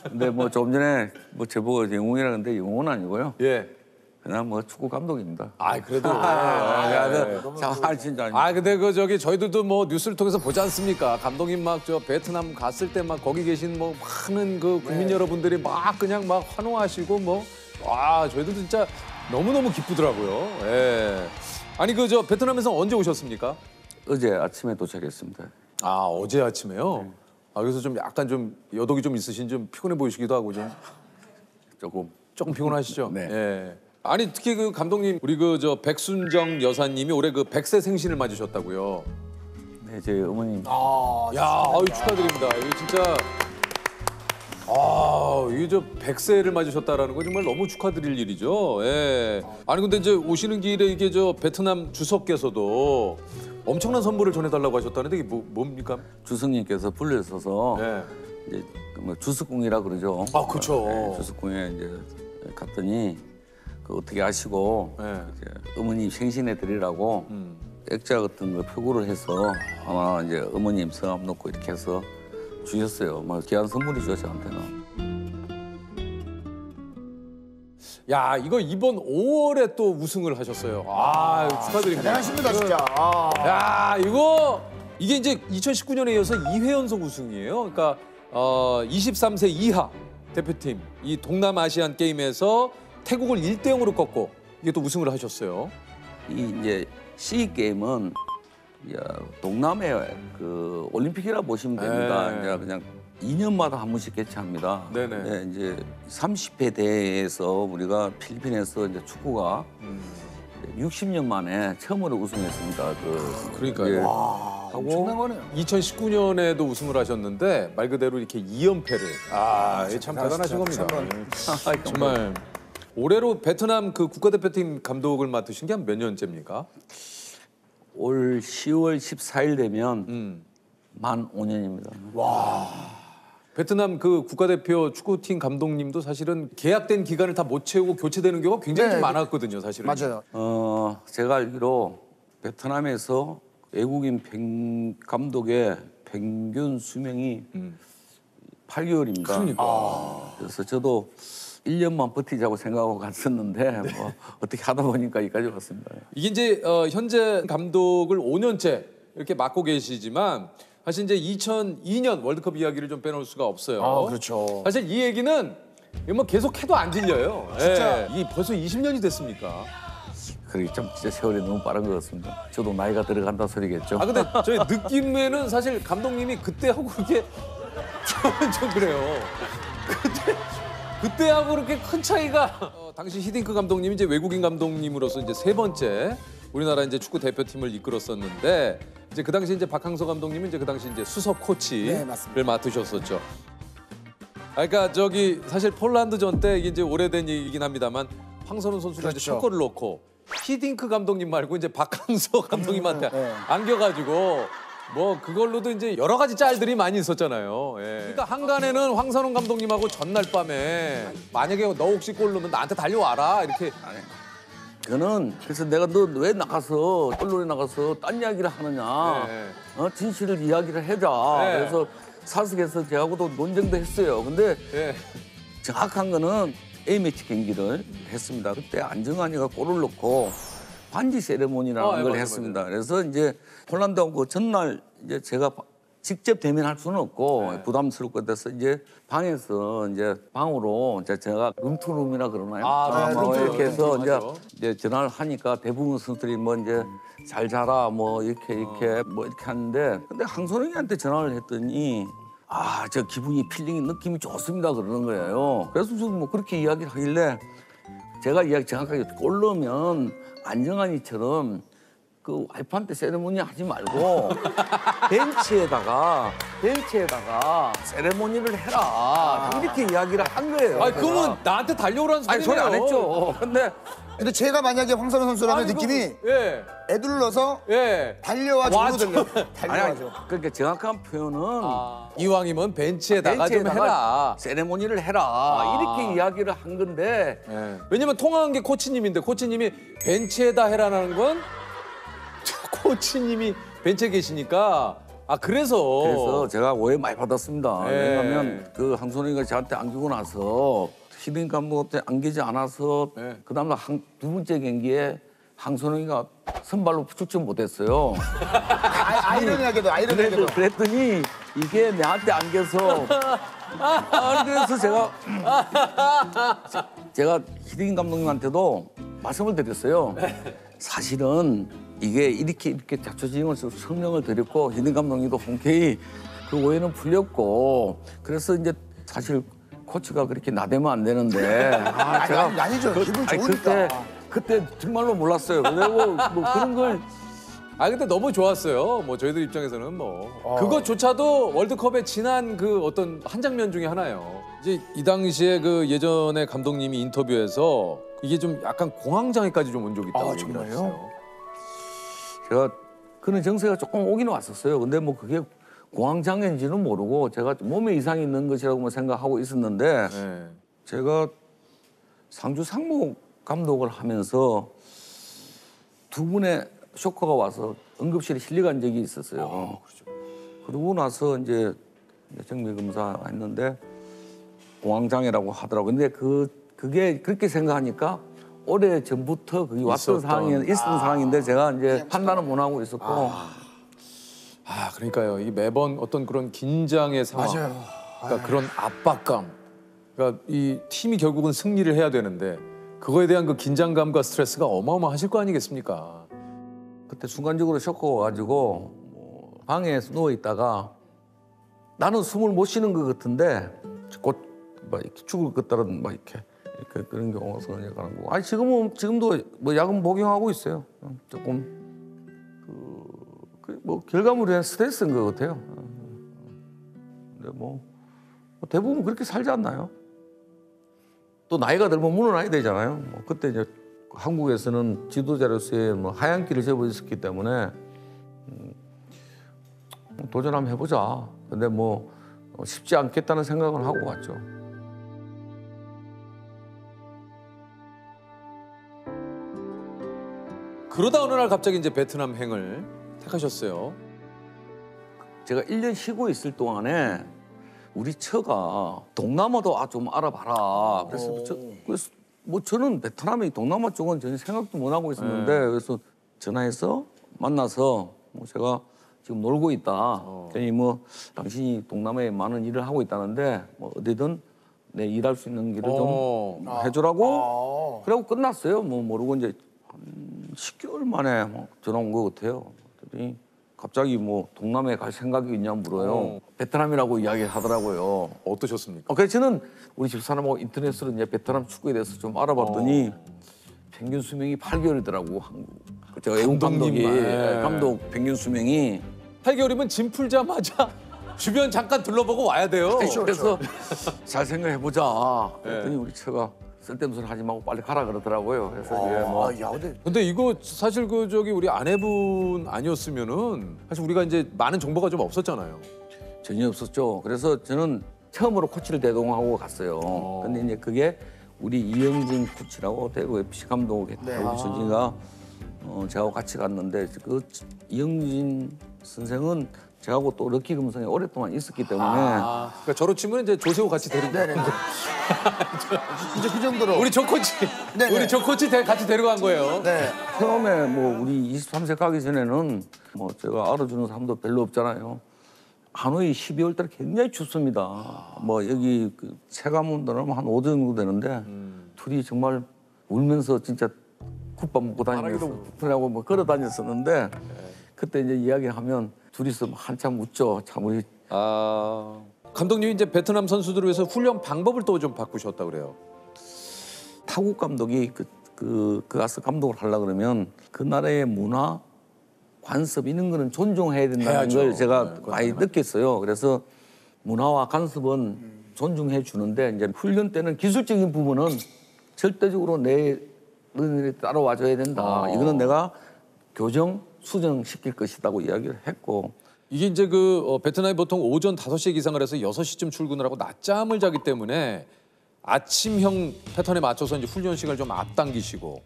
H: 근데 뭐 조금 전에 뭐 저보고 영웅이라는데 영웅은 아니고요.
A: 예.
H: 그냥 뭐 축구 감독입니다.
A: 그래도
H: 진짜.
A: 근데 저희들도 뭐 뉴스를 통해서 보지 않습니까? 감독님 막 저 베트남 갔을 때 막 거기 계신 뭐 많은 그 국민 여러분들이 막 그냥 막 환호하시고 뭐 저희도 진짜 너무너무 기쁘더라고요. 예. 아니 저 베트남에서 언제 오셨습니까?
H: 어제 아침에 도착했습니다.
A: 어제 아침에요? 그래서 좀 약간 좀 여독이 좀 있으신 좀 피곤해 보이시기도 하고 좀 조금 피곤하시죠?
H: 네.
A: 예. 아니 특히 그 감독님 우리 저 백순정 여사님이 올해 그 100세 생신을 맞으셨다고요.
H: 네, 제 어머님.
A: 축하드립니다. 이게 진짜 이게 저 100세를 맞으셨다라는 건 정말 너무 축하드릴 일이죠. 예. 아니 근데 이제 오시는 길에 이게 저 베트남 주석께서도 엄청난 선물을 전해달라고 하셨다는데 이게 뭡니까?
H: 주석님께서 불려서서
A: 네.
H: 이제 뭐 주석궁이라 그러죠.
A: 그렇죠.
H: 네, 주석궁에 이제 갔더니 그 어떻게 아시고 이제 어머님 생신에 드리라고 액자 같은 거 표구를 해서 아마 이제 어머님 성함 넣고 이렇게 해서 주셨어요. 뭐 귀한 선물이죠 저한테는.
A: 야 이거 이번 5월에 또 우승을 하셨어요. 축하드립니다.
D: 대단하십니다 진짜.
A: 야 이게 이제 2019년에 이어서 2회 연속 우승이에요. 그러니까 23세 이하 대표팀 이 동남아시안 게임에서 태국을 1대0으로 꺾고 이게 또 우승을 하셨어요.
H: 이 이제 시 게임은 동남아 그 올림픽이라 보시면 됩니다.
A: 네.
H: 이제 그냥 2년마다 한 번씩 개최합니다.
A: 네네.
H: 네, 이제 30회 대회에서 우리가 필리핀에서 이제 축구가 60년 만에 처음으로 우승했습니다.
A: 그러니까요.
I: 엄청난 거네요.
A: 2019년에도 우승을 하셨는데 말 그대로 이렇게 2연패를 참 대단하신 겁니다. 정말 올해로 베트남 그 국가대표팀 감독을 맡으신 게 한 몇 년째입니까?
H: 올 10월 14일 되면 만 5년입니다.
A: 베트남 그 국가대표 축구팀 감독님도 사실은 계약된 기간을 다 못 채우고 교체되는 경우가 굉장히 좀 많았거든요, 사실은.
I: 맞아요.
H: 제가 알기로 베트남에서 외국인 감독의 평균 수명이 8개월입니다.
A: 그러니까.
H: 그래서 저도 1년만 버티자고 생각하고 갔었는데 뭐 어떻게 하다 보니까 여기까지 왔습니다.
A: 이게 이제 현재 감독을 5년째 이렇게 맡고 계시지만 사실 이제 2002년 월드컵 이야기를 좀 빼놓을 수가 없어요.
I: 그렇죠.
A: 사실 이 얘기는 뭐 계속 해도 안 질려요. 진짜 이 벌써 20년이 됐습니까?
H: 그게 참 진짜 세월이 너무 빠른 것 같습니다. 저도 나이가 들어간다 소리겠죠.
A: 아 근데 저희 느낌에는 사실 감독님이 그때하고 그렇게 좀 그래요. 그때하고 그렇게 큰 차이가 당시 히딩크 감독님이 이제 외국인 감독님으로서 이제 3번째 우리나라 이제 축구 대표팀을 이끌었었는데 이제 그 당시 이제 박항서 감독님은 이제 그 당시 이제 수석 코치를 맡으셨었죠. 그러니까 저기 사실 폴란드전 때 이게 이제 오래된 얘기긴 합니다만 황선우 선수가 이제 첫 골을 넣고 히딩크 감독님 말고 이제 박항서 감독님한테 안겨가지고 뭐 그걸로도 이제 여러 가지 짤들이 많이 있었잖아요. 그러니까 한간에는 황선홍 감독님하고 전날 밤에 만약에 너 혹시 골 넣으면 나한테 달려와라 이렇게.
H: 그는 그래서 내가 너 왜 나가서 언론에 나가서 딴 이야기를 하느냐, 진실을 이야기를 해자. 그래서 사석에서 저하고도 논쟁도 했어요. 근데 정확한 거는 A매치 경기를 했습니다. 그때 안정환이가 골을 넣고 반지 세레모니라는 걸 했습니다. 그래서 이제 폴란드하고 그 전날 이제 제가 직접 대면할 수는 없고 부담스러울 것 같아서 이제 방에서 이제 방으로 이제 제가 룸투룸이라 그러나요? 뭐 이렇게 해서 이제 전화를 하니까 대부분 선수들이 뭐 이제 잘 자라 뭐 이렇게 뭐 이렇게 하는데 근데 황선홍이한테 전화를 했더니 저 기분이 필링이 느낌이 좋습니다 그러는 거예요. 그래서 뭐 그렇게 이야기를 하길래 제가 이야기 정확하게 골 넣으면 안정환이처럼 그 와이프한테 세레모니 하지 말고 벤치에다가 세레모니를 해라 이렇게 이야기를 한 거예요.
A: 그러면 나한테 달려오라는 소리네요.
H: 소리 안 했죠.
D: 근데 제가 만약에 황선우 선수라는 느낌이 애둘러서 달려와 주로 달려와죠.
H: 그러니까 정확한 표현은
A: 이왕이면 벤치에다가 좀 해라.
H: 세레모니를 해라 이렇게 이야기를 한 건데
A: 왜냐면 통화한 게 코치님인데 코치님이 벤치에다 해라는 건 코치님이 벤치에 계시니까 그래서
H: 제가 오해 많이 받았습니다. 왜냐하면 그 황선홍이가 저한테 안기고 나서 히딩 감독한테 안기지 않아서 그 다음날 두 번째 경기에 황선홍이가 선발로 출전 못했어요.
D: 아이러니하게도.
H: 그랬더니 이게 내한테 안겨서 그래서 제가 히딩 감독님한테도 말씀을 드렸어요. 사실은 이게 이렇게 자초지종을 성명을 드렸고 히딩 감독님도 흔쾌히 그 오해는 풀렸고 그래서 이제 사실 코치가 그렇게 나대면 안 되는데
D: 제가 아니죠. 기분 좋으니까.
H: 그때 정말로 몰랐어요. 그리고 뭐 그런 걸
A: 근데 너무 좋았어요. 뭐 저희들 입장에서는 뭐 그것조차도 월드컵의 지난 그 어떤 한 장면 중에 하나예요. 이제 이 당시에 그 예전에 감독님이 인터뷰에서 이게 좀 약간 공황장애까지 좀 온 적이 있다고 얘기를 하셨어요.
H: 제가 그런 정세가 조금 오기는 왔었어요. 근데 뭐 그게 공황장애인지는 모르고 제가 몸에 이상이 있는 것이라고 생각하고 있었는데 제가 상주 상무 감독을 하면서 두 분의 쇼커가 와서 응급실에 실려간 적이 있었어요. 그러고 나서 이제 정밀 검사 했는데 공황장애라고 하더라고요. 근데 그게 그렇게 생각하니까 오래 전부터 그게 왔던 있었던 상황인데 제가 이제 판단을 못 하고 있었고.
A: 그러니까요. 이 매번 어떤 그런 긴장의 상황, 그러니까 그런 압박감, 그러니까 이 팀이 결국은 승리를 해야 되는데 그거에 대한 그 긴장감과 스트레스가 어마어마하실 거 아니겠습니까?
H: 그때 순간적으로 쇼크가 와가지고 방에 누워 있다가 나는 숨을 못 쉬는 것 같은데 곧 막 이렇게 죽을 것 같다는 막 이렇게 그런 경우가 가는 거고. 지금도 뭐 약은 복용하고 있어요. 조금 뭐 결과물에 스트레스인 것 같아요. 근데 뭐 대부분 그렇게 살지 않나요? 또 나이가 들면 물러나야 되잖아요. 뭐 그때 이제 한국에서는 지도자로서의 뭐 하얀 길을 접어 있었기 때문에 도전 한번 해보자. 근데 뭐 쉽지 않겠다는 생각을 하고 갔죠.
A: 그러다 어느 날 갑자기 이제 베트남행을 택하셨어요.
H: 제가 1년 쉬고 있을 동안에 우리 처가 동남아도 좀 알아봐라. 그래서 뭐 저는 베트남이 동남아 쪽은 전혀 생각도 못 하고 있었는데 그래서 전화해서 만나서 뭐 제가 지금 놀고 있다. 그러니 뭐 당신이 동남아에 많은 일을 하고 있다는데 뭐 어디든 내 일할 수 있는 길을 좀 해주라고. 그러고 끝났어요. 뭐 모르고 이제 한 10개월 만에 뭐 전화 온 것 같아요. 그랬더니 갑자기 뭐 동남아에 갈 생각이 있냐 물어요. 베트남이라고 이야기를 하더라고요.
A: 어떠셨습니까?
H: 그래서 저는 우리 집사람하고 인터넷으로 이제 베트남 축구에 대해서 좀 알아봤더니 평균 수명이 8개월이더라고. 제가 애국 감독이 감독 평균 수명이
A: 8개월이면 짐 풀자마자 주변 잠깐 둘러보고 와야 돼요.
H: 그래서 잘 생각해보자. 그랬더니 우리 처가 쓸데없는 소리 하지 말고 빨리 가라 그러더라고요. 그래서 이게 뭐
A: 근데 이거 사실 그 저기 우리 아내분 아니었으면은 사실 우리가 이제 많은 정보가 좀 없었잖아요.
H: 전혀 없었죠. 그래서 저는 처음으로 코치를 대동하고 갔어요. 근데 이제 그게 우리 이영진 코치라고 대구 FC 감독했던 우리 준진이가 저하고 같이 갔는데 그 이영진 선생은 저하고 또 럭키 금성에 오랫동안 있었기 때문에
A: 그러니까 저로 치면 이제 조세호 같이 데리고
D: 이제 그 정도로.
A: 우리 조 코치 우리 조 코치 같이 데려간 거예요.
D: 네.
H: 처음에 뭐 우리 23세 가기 전에는 뭐 제가 알아주는 사람도 별로 없잖아요. 하노이 12월 달에 굉장히 춥습니다. 뭐 여기 그 체감온도는 한 5도 정도 되는데 둘이 정말 울면서 진짜 국밥 먹고 다니면서 그러고 뭐 걸어 다녔었는데 그때 이제 이야기하면 둘이서 한참 웃죠. 참 우리
A: 감독님이 이제 베트남 선수들을 위해서 훈련 방법을 또 좀 바꾸셨다 그래요.
H: 타국 감독이 그 가서 감독을 하려고 그러면 그 나라의 문화, 관습 이런 거는 존중해야 된다는
A: 해야죠.
H: 걸 제가
A: 그건
H: 많이 느꼈어요. 그래서 문화와 관습은 존중해 주는데 이제 훈련 때는 기술적인 부분은 절대적으로 내 너희들이 따라와 줘야 된다. 이거는 내가 교정, 수정시킬 것이라고 이야기를 했고
A: 이게 이제 그 베트남이 보통 오전 5시에 기상을 해서 6시쯤 출근을 하고 낮잠을 자기 때문에 아침형 패턴에 맞춰서 이제 훈련 시간을 좀 앞당기시고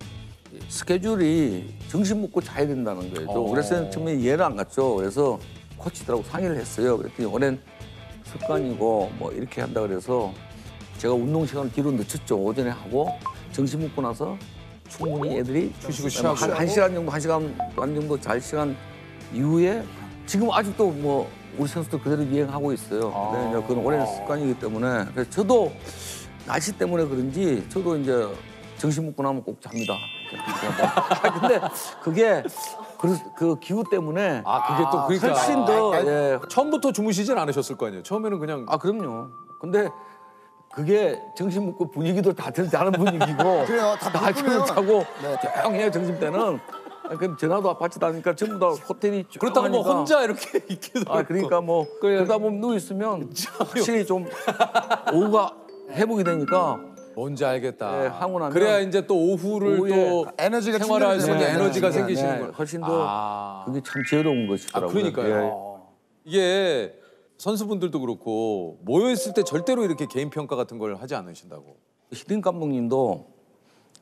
H: 스케줄이 정신 먹고 자야 된다는 거예요. 그래서 처음에 이해를 안 갔죠. 그래서 코치들하고 상의를 했어요. 그랬더니 오랜 습관이고 뭐 이렇게 한다 그래서 제가 운동 시간을 뒤로 늦췄죠. 오전에 하고 점심 먹고 나서 충분히 애들이
A: 휴식을 취하고
H: 한 시간 정도, 1시간 반 정도 잘 시간 이후에 지금 아직도 뭐 우리 선수들 그대로 유행하고 있어요. 근데 이제 그건 오랜 습관이기 때문에 그래서 저도 날씨 때문에 그런지 저도 이제 점심 먹고 나면 꼭 잡니다. 근데 그게 그 기후 때문에
A: 그게 또 그러니까
H: 훨씬 더
A: 처음부터 주무시진 않으셨을 거 아니에요. 처음에는 그냥
H: 그럼요. 근데 그게 점심 먹고 분위기도 다 다른 분위기고
D: 그래요. 다
H: 낮잠을 자고 조용해요 점심 때는. 그럼 전화도 받지 않으니까 전부 다 호텔이
A: 그렇다고 뭐
H: 조용하니까.
A: 혼자 이렇게 있기도
H: 그러니까 뭐 그러다 보면 누워 있으면 확실히 좀 오후가 회복이 되니까
A: 뭔지 알겠다.
H: 네, 하고 나면
A: 그래야 이제 또 오후를
H: 오후에
A: 또
D: 에너지가
A: 생활할 수 있는
D: 충전이
A: 에너지가
D: 되잖아요.
A: 생기시는 거예요.
H: 훨씬 더 그게 참 지혜로운 것이더라고요.
A: 그러니까요. 이게 선수분들도 그렇고 모여 있을 때 절대로 이렇게 개인 평가 같은 걸 하지 않으신다고.
H: 히딩 감독님도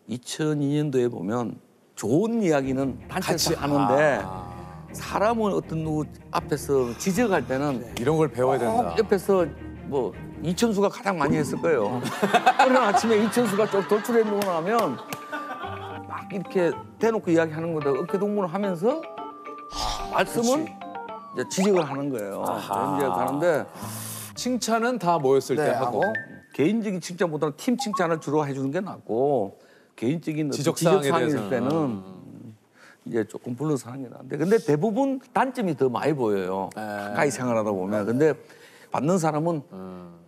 H: 2002년도에 보면 좋은 이야기는 단체에서 하는데 사람을 어떤 누구 앞에서 지적할 때는
A: 이런 걸 배워야 된다.
H: 옆에서 뭐 이천수가 가장 많이 했을 거예요. 오늘 아침에 이천수가 좀 돌출해 놓고 나면 막 이렇게 대놓고 이야기하는 거다. 어깨 동무를 하면서 말씀은 이제 지적을 하는 거예요. 이제 가는데
A: 칭찬은 다 모였을 때 하고
H: 개인적인 칭찬보다는 팀 칭찬을 주로 해주는 게 낫고 개인적인
A: 지적사항에
H: 지적사항일
A: 대해서는.
H: 때는 이제 조금 불러서 하는 게 나은데 근데 대부분 단점이 더 많이 보여요. 가까이 생활하다 보면. 근데 받는 사람은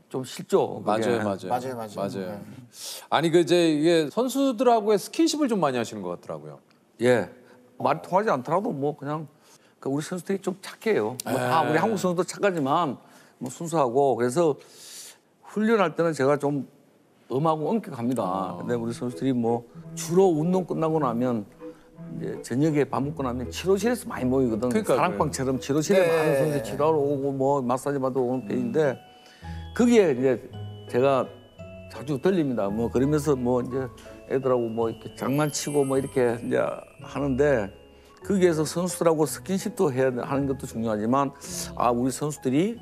H: 좀 싫죠. 그게.
A: 맞아요. 아니 그 이제 이게 선수들하고의 스킨십을 좀 많이 하시는 것 같더라고요.
H: 예. 말이 통하지 않더라도 뭐 그냥 그러니까 우리 선수들이 좀 착해요. 우리 한국 선수도 착하지만 뭐 순수하고 그래서 훈련할 때는 제가 좀 엄하고 엄격합니다. 근데 우리 선수들이 뭐 주로 운동 끝나고 나면 이제 저녁에 밥 먹고 나면 치료실에서 많이 모이거든.
A: 그러니까요.
H: 사랑방처럼 치료실에 많은 선수들 치료하러 오고 뭐 마사지 받으러 오는 편인데 거기에 이제 제가 자주 들립니다. 뭐 그러면서 뭐 이제 애들하고 뭐 이렇게 장난치고 뭐 이렇게 이제 하는데 거기에서 선수들하고 스킨십도 해야 하는 것도 중요하지만 우리 선수들이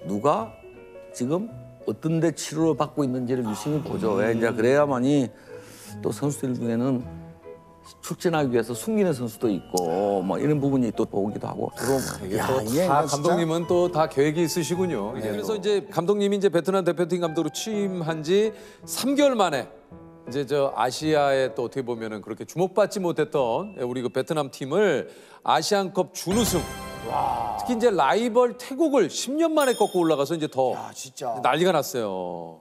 H: 누가 지금 어떤 데 치료를 받고 있는지를 유심히 보죠. 이제 그래야만이 또 선수들 중에는 출전하기 위해서 숨기는 선수도 있고 뭐 이런 부분이 또 보기도 하고.
A: 이게 또다 감독님은 또 다 계획이 있으시군요. 그래서 이제 감독님이 이제 베트남 대표팀 감독으로 취임한 지 3개월 만에 이제 저 아시아에 또 어떻게 보면은 그렇게 주목받지 못했던 우리 그 베트남 팀을 아시안컵 준우승. 특히 이제 라이벌 태국을 10년 만에 꺾고 올라가서 이제 더
D: 진짜.
A: 난리가 났어요.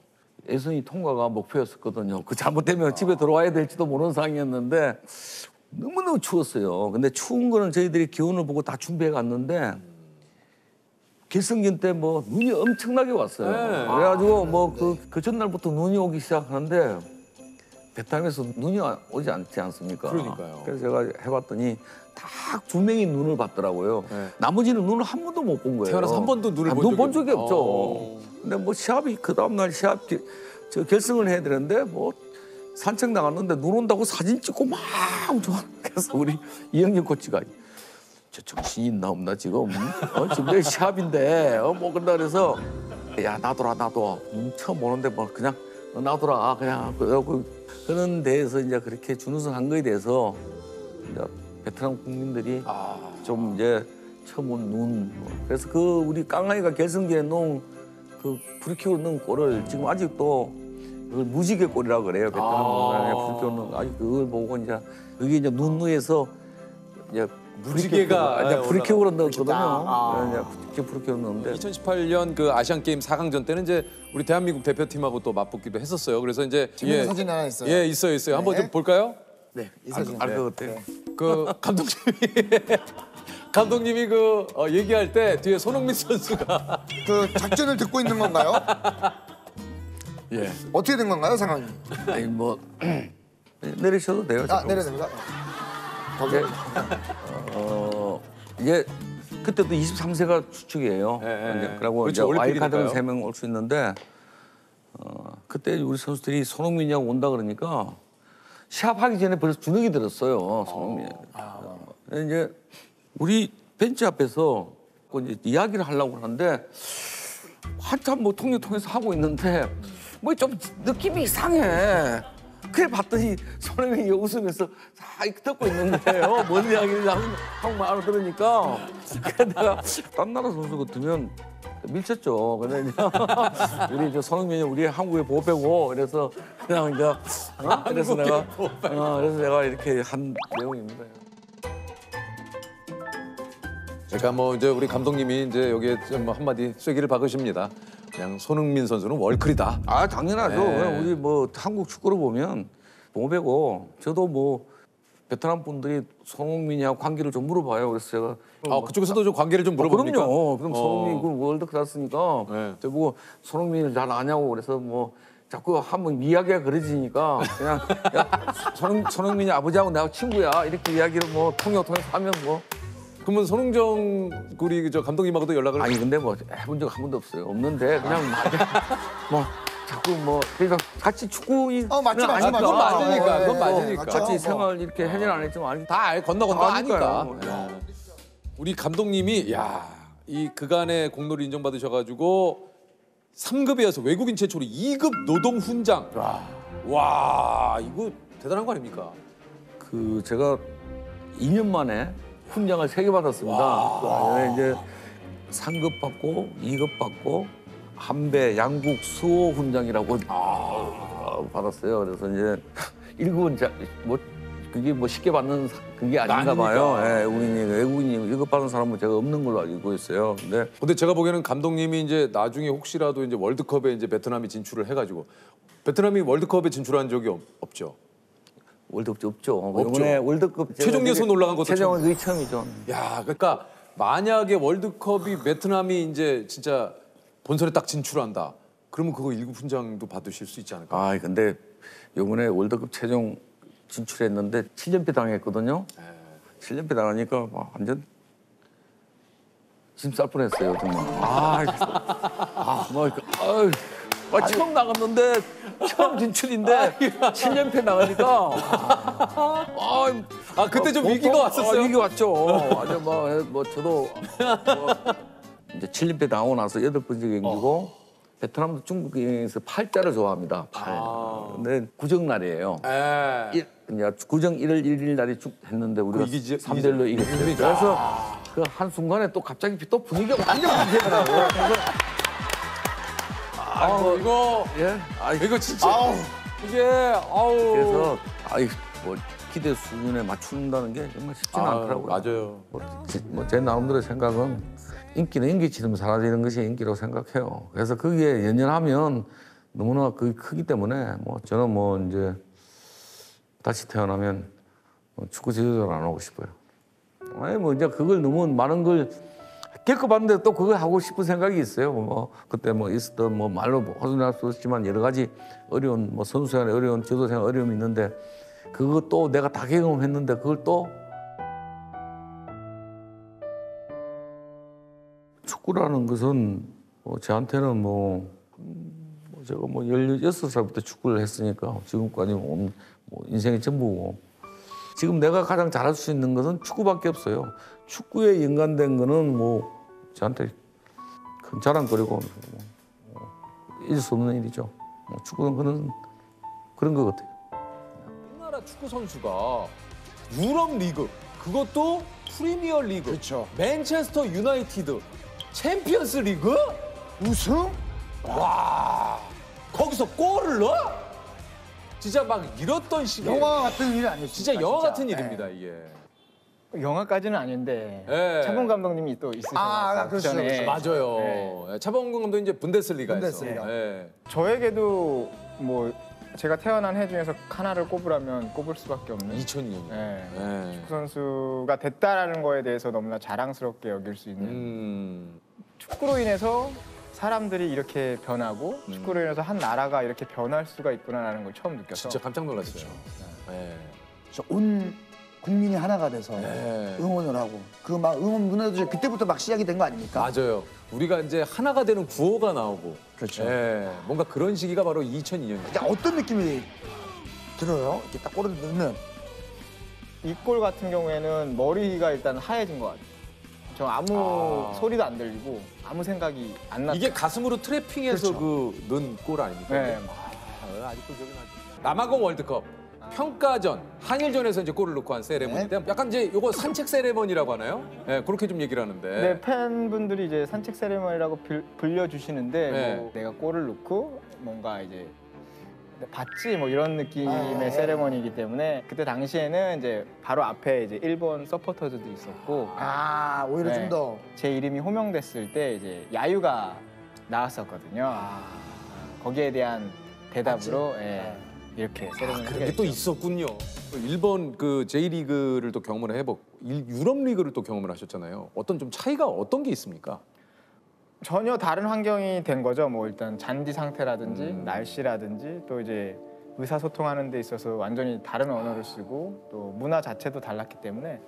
H: 예선이 통과가 목표였었거든요. 그 잘못되면 집에 들어와야 될지도 모르는 상황이었는데 너무너무 추웠어요. 근데 추운 거는 저희들이 기온을 보고 다 준비해 갔는데 결승전 때 뭐 눈이 엄청나게 왔어요. 그래가지고 뭐 그 전날부터 눈이 오기 시작하는데 베트남에서 눈이 오지 않지 않습니까?
A: 그러니까요.
H: 그래서 제가 해봤더니 딱 두 명이 눈을 봤더라고요. 나머지는 눈을 한 번도 못 본 거예요.
A: 태어나서 한 번도 눈을
H: 본 적이 없죠. 근데 뭐 시합이 그 다음날 저 결승을 해야 되는데 뭐 산책 나갔는데 눈 온다고 사진 찍고 막 그래서 우리 이영진 코치가 저 정신이 있나 없나 지금 지금 내일 시합인데 뭐 그런다 그래서 야 놔둬라 놔둬 처음 보는데 뭐 그냥 놔둬라 그냥 그런 데에서 이제 그렇게 준우승한 거에 대해서 이제 베트남 국민들이 좀 이제 처음 온 눈 그래서 그 우리 깡아이가 결승전에 넣은 그 불키로 넣은 골을 지금 아직도 그걸 무지개 골이라고 그래요. 베트남 불키로 넣은 아직 그걸 보고 이제 그게 이제 눈 위에서 이제
A: 무지개가
H: 불키로 넣었거든요. 이제 불키로 넣는데
A: 2018년 그 아시안 게임 4강전 때는 이제 우리 대한민국 대표팀하고 또 맞붙기도 했었어요. 그래서 이제
D: 재밌는 사진 하나 있어요.
A: 예, 있어요. 한번 좀 볼까요?
D: 네, 이 사진.
H: 알 것 같아요.
A: 그 감독님이 그 얘기할 때 뒤에 손흥민 선수가
D: 그 작전을 듣고 있는 건가요?
A: 예.
D: 어떻게 된 건가요, 상황이?
H: 아니 뭐 내리셔도 돼요.
D: 내려됩니다.
H: 이제 그때도 23세가 추측이에요. 그리고
A: 그렇죠,
H: 이제
A: 올림픽이니까요.
H: 와일드카드는 3명 올 수 있는데 그때 우리 선수들이 손흥민이하고 온다 그러니까 시합하기 전에 벌써 주눅이 들었어요. 손흥민이. 이제 우리 벤치 앞에서 이제 이야기를 하려고 하는데 한참 뭐 통해서 하고 있는데 뭐 좀 느낌이 이상해. 그래 봤더니 손흥민이 웃으면서 다 이렇게 듣고 있는 거예요. 뭔 이야기를 하고 알아들으니까. 그래 내가 딴 나라 선수 같으면 밀쳤죠. 근데 이제 우리 저 손흥민이 우리 한국의 보배고 그래서 그냥 이제 그래서 내가 이렇게 한 내용입니다.
A: 그러니까 뭐 이제 우리 감독님이 이제 여기에 좀 한마디 쐐기를 박으십니다. 그냥 손흥민 선수는 월클이다.
H: 당연하죠.
A: 네.
H: 우리 뭐 한국 축구를 보면 보배고 저도 뭐 베트남 분들이 손흥민이하고 관계를 좀 물어봐요. 그래서 제가
A: 그쪽에서도 좀 관계를 좀 물어봅니까?
H: 그럼요. 그럼 손흥민이 그 월드컵 갔으니까 저보고 손흥민을 잘 아냐고 그래서 뭐 자꾸 한번 이야기가 그려지니까 그냥 야, 손흥민이 아버지하고 내가 친구야 이렇게 이야기를 뭐 통해서 하면 뭐
A: 그러면 손흥정 우리 저 감독님하고도 연락을
H: 아니 근데 뭐 해본 적 한 번도 없어요. 없는데 그냥 뭐 자꾸 뭐 그러니까 같이 축구
D: 맞지.
A: 그건 맞으니까. 그건 맞으니까.
H: 같이 생활 이렇게 해는 안 했지만
A: 다 건너 아니까.
H: 아니까요.
A: 우리 감독님이 이 그간의 공로를 인정받으셔가지고 3급이어서 외국인 최초로 2급 노동 훈장. 와 이거 대단한 거 아닙니까?
H: 그 제가 2년 만에 훈장을 3개 받았습니다. 이제 3급 받고 2급 받고 한배 양국 수호 훈장이라고 받았어요. 그래서 이제 1급은 뭐 그게 뭐 쉽게 받는 그게 아닌가 봐요. 외국인이 1급 받은 사람은 제가 없는 걸로 알고 있어요.
A: 근데 제가 보기에는 감독님이 이제 나중에 혹시라도 이제 월드컵에 이제 베트남이 진출을 해가지고 베트남이 월드컵에 진출한 적이 없죠.
H: 월드컵 없죠. 이번에 월드컵
A: 최종 예선 올라간 것도
H: 최종은 그게 처음이죠.
A: 야, 그러니까 만약에 월드컵이 베트남이 이제 진짜 본선에 딱 진출한다. 그러면 그거 1급 훈장도 받으실 수 있지 않을까?
H: 아, 근데 이번에 월드컵 최종 진출했는데 7연패 당했거든요. 7연패 당하니까 막 완전 짐 쌀 뻔했어요, 정말. 처음 나갔는데 처음 진출인데 7연패 나가니까
A: 그때 좀 위기가 왔었어요.
H: 위기 왔죠. 완전 뭐 저도 이제 7연패 당하고 나서 8번째 경기고 베트남도 중국에서 팔자를 좋아합니다. 팔. 근데 구정날이에요. 이제 구정 1월 1일 날이 쭉 했는데 우리가 3대1로 이겼어요. 그래서 그 한 순간에 또 갑자기 또 분위기가 완전 바뀌더라고요.
A: 이거 이거 진짜 이게
H: 그래서 뭐 기대 수준에 맞춘다는 게 정말 쉽지는 않더라고요.
A: 맞아요.
H: 제 나름대로 생각은 인기는 인기처럼 사라지는 것이 인기라고 생각해요. 그래서 거기에 연연하면 너무나 그게 크기 때문에 뭐 저는 뭐 이제 다시 태어나면 축구 지도자로 안 하고 싶어요. 아니 뭐 이제 그걸 너무 많은 걸 겪어봤는데 또 그걸 하고 싶은 생각이 있어요. 뭐 그때 뭐 있었던 뭐 말로 허술할 수 없지만 여러 가지 어려운 뭐 선수생활에 어려운 지도생활 어려움이 있는데 그것도 내가 다 경험했는데 그걸 또 축구라는 것은 저한테는 제가 16살부터 축구를 했으니까 지금까지 뭐 인생의 전부고 지금 내가 가장 잘할 수 있는 것은 축구밖에 없어요. 축구에 연관된 거는 뭐 저한테 큰 자랑거리고 잊을 수 없는 일이죠. 축구는 그런 것 같아요.
A: 우리나라 축구 선수가 유럽 리그 그것도 프리미어 리그,
D: 그렇죠.
A: 맨체스터 유나이티드, 챔피언스 리그
D: 우승?
A: 와 거기서 골을 넣어? 진짜 막 이렇던 시기에
D: 영화 같은 일이 아니었어요.
A: 진짜 영화 같은 일입니다 이게.
I: 영화까지는 아닌데
A: 네.
I: 차범 감독님이 또 있으셔서
D: 그렇죠,
I: 전에
A: 맞아요.
I: 네.
A: 차범근 감독 이제 분데스리가에서.
D: 분데스리가.
A: 네.
I: 저에게도 뭐 제가 태어난 해 중에서 하나를 꼽으라면 꼽을 수밖에 없는
A: 2002년.
I: 네.
A: 네.
I: 축구 선수가 됐다라는 거에 대해서 너무나 자랑스럽게 여길 수 있는 축구로 인해서 사람들이 이렇게 변하고 축구로 인해서 한 나라가 이렇게 변할 수가 있구나라는 걸 처음 느껴서
A: 진짜 깜짝 놀랐어요. 네.
D: 온 국민이 하나가 돼서
A: 네.
D: 응원을 하고 그 막 응원 문화도 그때부터 막 시작이 된 거 아닙니까?
A: 맞아요. 우리가 이제 하나가 되는 구호가 나오고.
D: 그렇죠.
A: 네. 뭔가 그런 시기가 바로 2002년이죠.
D: 자, 어떤 느낌이 들어요? 이렇게 딱 골을 넣으면
I: 이 골 같은 경우에는 머리가 일단 하얘진 것 같아요. 저 아무 소리도 안 들리고 아무 생각이 안 났어요.
A: 이게 가슴으로 트래핑해서
D: 그렇죠.
A: 넣은 골 아닙니까?
I: 네.
A: 아직도 기억이 나죠. 남아공 월드컵 평가전 한일전에서 이제 골을 넣고 한 세레머니인데 약간 이제 요거 산책 세레머니라고 하나요? 네, 그렇게 좀 얘기를 하는데.
I: 네, 팬분들이 이제 산책 세레머니라고 불려주시는데
A: 네.
I: 뭐 내가 골을 넣고 뭔가 이제 봤지 뭐 이런 느낌의 세레머니이기 때문에 그때 당시에는 이제 바로 앞에 이제 일본 서포터즈도 있었고
D: 오히려
I: 네.
D: 좀 더
I: 제 이름이 호명됐을 때 이제 야유가 나왔었거든요. 거기에 대한 대답으로 이렇게 세레머니
A: 그런 게 또 있었군요. 일본 그 J리그를 또 경험을 해보고 유럽 리그를 또 경험을 하셨잖아요. 어떤 좀 차이가 어떤 게 있습니까?
I: 전혀 다른 환경이 된 거죠. 뭐 일단 잔디 상태라든지 날씨라든지 또 이제 의사소통하는 데 있어서 완전히 다른 언어를 쓰고 또 문화 자체도 달랐기 때문에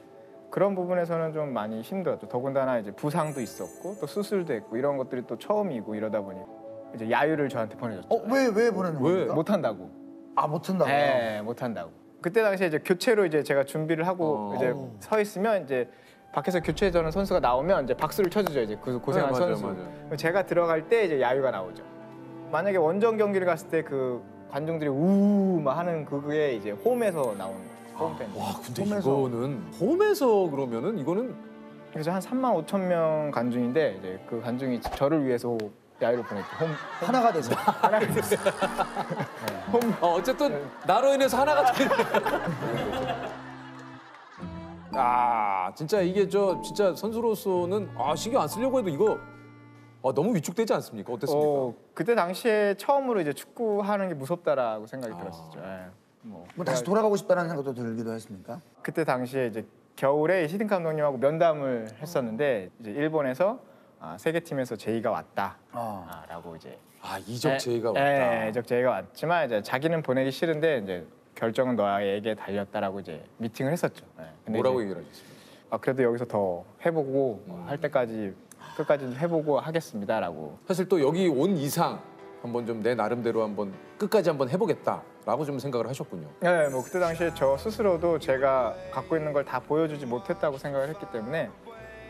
I: 그런 부분에서는 좀 많이 힘들었죠. 더군다나 이제 부상도 있었고 또 수술도 했고 이런 것들이 또 처음이고 이러다 보니 이제 야유를 저한테 보내줬죠.
D: 왜 보내는 겁니까?
I: 못한다고.
D: 못한다고요?
I: 네, 못한다고. 그때 당시에 이제 교체로 이제 제가 준비를 하고 이제 서 있으면 이제 밖에서 교체 전원 선수가 나오면 이제 박수를 쳐주죠. 이제 그 고생한
A: 네, 맞아요,
I: 선수.
A: 맞아요.
I: 제가 들어갈 때 이제 야유가 나오죠. 만약에 원정 경기를 갔을 때 그 관중들이 우우 막 하는 그게 이제 홈에서 나오는 거예요. 홈팬.
A: 와 근데
D: 홈에서.
A: 이거는 홈에서 그러면은 이거는
I: 그래서 한 3만 5천 명 관중인데 이제 그 관중이 저를 위해서 야유를 보냈죠.
D: 하나가 돼서
I: 하나가 됐어요.
A: 어쨌든 나로 인해서 하나가 되는. 진짜 이게 진짜 선수로서는 신경 안 쓰려고 해도 이거 너무 위축되지 않습니까? 어땠습니까?
I: 그때 당시에 처음으로 이제 축구하는 게 무섭다라고 생각이 들었었죠. 뭐
D: 다시 돌아가고 싶다는 생각도 들기도 했습니까?
I: 그때 당시에 이제 겨울에 히딩 감독님하고 면담을 했었는데 이제 일본에서 세계 팀에서 제의가 왔다라고 이제
A: 이적 제의가 왔다.
I: 네, 이적 제의가 왔지만 이제 자기는 보내기 싫은데 이제 결정은 너에게 달렸다라고 이제 미팅을 했었죠. 네. 근데
A: 뭐라고
I: 이제,
A: 얘기를 하셨습니까?
I: 그래도 여기서 더 해보고 할 때까지 끝까지 해보고 하겠습니다라고.
A: 사실 또 여기 온 이상 한번 좀 내 나름대로 한번 끝까지 한번 해보겠다라고 좀 생각을 하셨군요.
I: 네, 뭐 그때 당시에 저 스스로도 제가 갖고 있는 걸 다 보여주지 못했다고 생각을 했기 때문에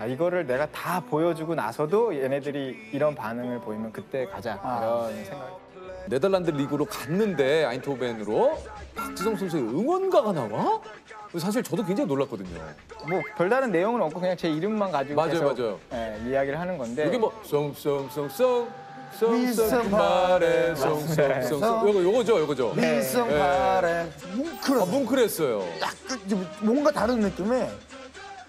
I: 이거를 내가 다 보여주고 나서도 얘네들이 이런 반응을 보이면 그때 가자 이런 생각.
A: 네덜란드 리그로 갔는데 아인트호벤으로 박지성 선수의 응원가가 나와? 사실 저도 굉장히 놀랐거든요.
I: 뭐 별다른 내용은 없고 그냥 제 이름만 가지고
A: 맞아요,
I: 계속
A: 맞아요.
I: 이야기를 하는 건데.
A: 여기 뭐 송송송송 송송 바래 송송송 요거죠.
D: 밀성 바래 뭉클한
A: 뭉클했어요.
D: 약간 뭔가 다른 느낌의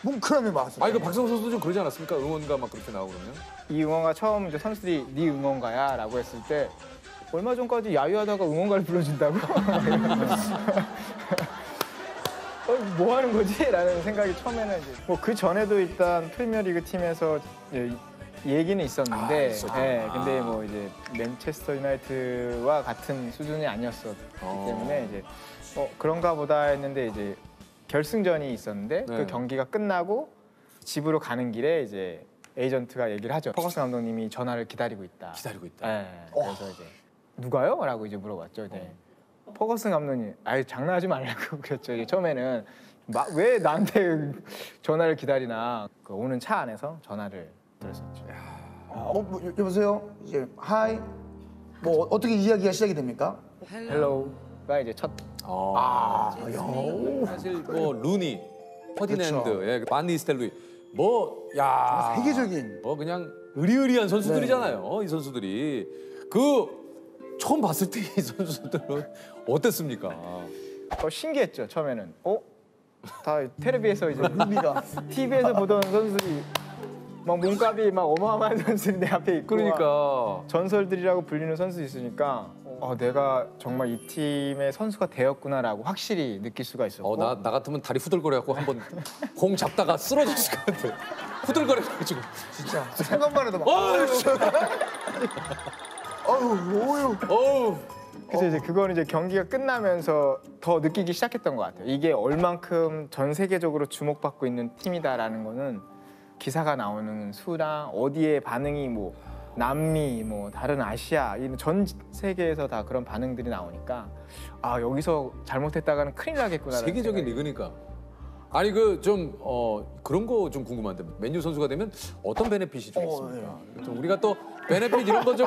D: 뭉클함이 왔어요.
A: 아니 그 박지성 선수도 좀 그러지 않았습니까? 응원가 막 그렇게 나오고 그러면?
I: 이 응원가 처음 이제 선수들이 네 응원가야라고 했을 때 얼마 전까지 야유하다가 응원가를 불러준다고? 뭐 하는 거지? 라는 생각이 처음에는 이제 뭐 그 전에도 일단 프리미어리그 팀에서 얘기는 있었는데, 근데 뭐 이제 맨체스터 유나이티드와 같은 수준이 아니었었기 때문에 이제 그런가 보다 했는데 이제 결승전이 있었는데 그 경기가 끝나고 집으로 가는 길에 이제 에이전트가 얘기를 하죠. 퍼거슨 감독님이 전화를 기다리고 있다. 그래서 이제 누가요? 라고 이제 물어봤죠. 퍼거슨 감독님, 장난하지 말라고 그랬죠. 이제 처음에는 왜 나한테 전화를 기다리나. 오는 차 안에서 전화를 들었었죠.
D: 여보세요? 이제 하이. 뭐 어떻게 이야기가 시작이 됩니까?
I: 헬로우가 이제 첫.
A: 사실 뭐 루니, 퍼디낸드, 반 니스텔루이
D: 세계적인
A: 뭐 그냥 의리의리한 선수들이잖아요. 이 선수들이 처음 봤을 때 이 선수들은 어땠습니까?
I: 신기했죠. 처음에는 다 텔레비에서 이제 TV에서 보던 선수들이 막 몸값이 막 어마어마한 선수들이 내 앞에 있고
A: 그러니까
I: 전설들이라고 불리는 선수 있으니까 내가 정말 이 팀의 선수가 되었구나라고 확실히 느낄 수가 있었고
A: 나 같으면 다리 후들거려갖고 한번 공 잡다가 쓰러졌을 것 같아. 후들거려가지고
D: 진짜 생각만 해도 막
I: 그래서 이제 그건 이제 경기가 끝나면서 더 느끼기 시작했던 것 같아요. 이게 얼만큼 전 세계적으로 주목받고 있는 팀이다라는 거는 기사가 나오는 수랑 어디에 반응이 뭐 남미, 뭐 다른 아시아, 전 세계에서 다 그런 반응들이 나오니까 여기서 잘못했다가는 큰일 나겠구나.
A: 세계적인 리그니까. 아니 그런 거 좀 궁금한데 맨유 선수가 되면 어떤 베네핏이 좀 있습니까? 좀 우리가 또 베네핏 이런 거 좀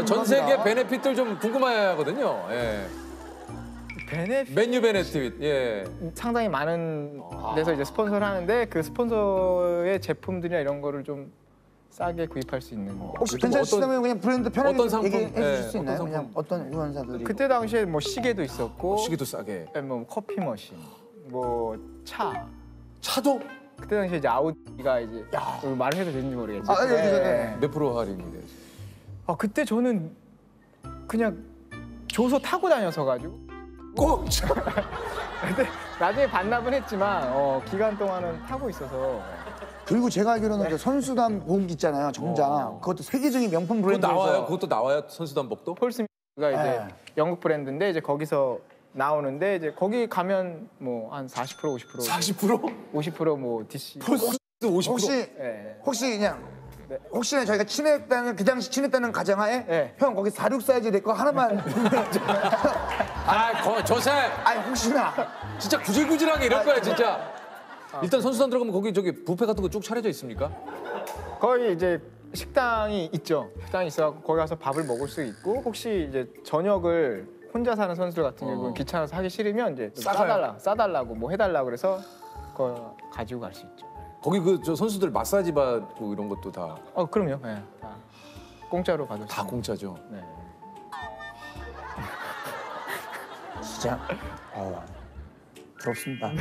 A: 전 세계 베네핏들 좀 궁금해하거든요. 맨유 베네핏.
I: 상당히 많은 데서 이제 스폰서를 하는데 그 스폰서의 제품들이나 이런 거를 좀 싸게 구입할 수 있는.
D: 혹시 괜찮으시다면 그냥 브랜드 편하게
A: 어떤 상품?
D: 얘기해 주실 수 있나요? 그냥 어떤 후원사들이?
I: 그때 당시에 뭐 시계도 있었고
A: 시계도 싸게.
I: 뭐 커피 머신, 뭐
A: 차도?
I: 그때 당시에 이제 아우디가 이제 말을 해도 되는지 모르겠지.
A: 몇 프로 할인이 돼요?
I: 그때 저는 그냥 줘서 타고 다녀서 가지고
A: 꼭.
I: 근데 나중에 반납은 했지만 기간 동안은 타고 있어서.
D: 그리고 제가 알기로는 그 선수단 보험기 있잖아요, 정장. 그것도 세계적인 명품 브랜드에서.
A: 그것도 나와요? 선수단복도?
I: 폴스미가 이제 영국 브랜드인데 이제 거기서 나오는데 이제 거기 가면 뭐 한 40%, 50%. 50% 뭐 DC.
A: 폴스 50%?
D: 혹시 그냥 혹시나 저희가 친했다는 그 당시 친했다는 가정하에 형 거기 46 사이즈 내 거 하나만.
A: 조셉.
D: 혹시나.
A: 진짜 구질구질하게 이럴 거야 진짜. 일단 선수단 들어가면 거기 뷔페 같은 거 쭉 차려져 있습니까?
I: 거기 이제 식당이 있죠. 식당이 있어 거기 가서 밥을 먹을 수 있고 혹시 이제 저녁을 혼자 사는 선수들 같은 경우는 귀찮아서 하기 싫으면 이제 싸달라고 뭐 해달라고 그래서 그거 가지고 갈 수 있죠.
A: 거기 선수들 마사지 받고 이런 것도 다.
I: 그럼요. 다 공짜로 받을 수.
A: 다 공짜죠.
I: 네.
D: 진짜 부럽습니다.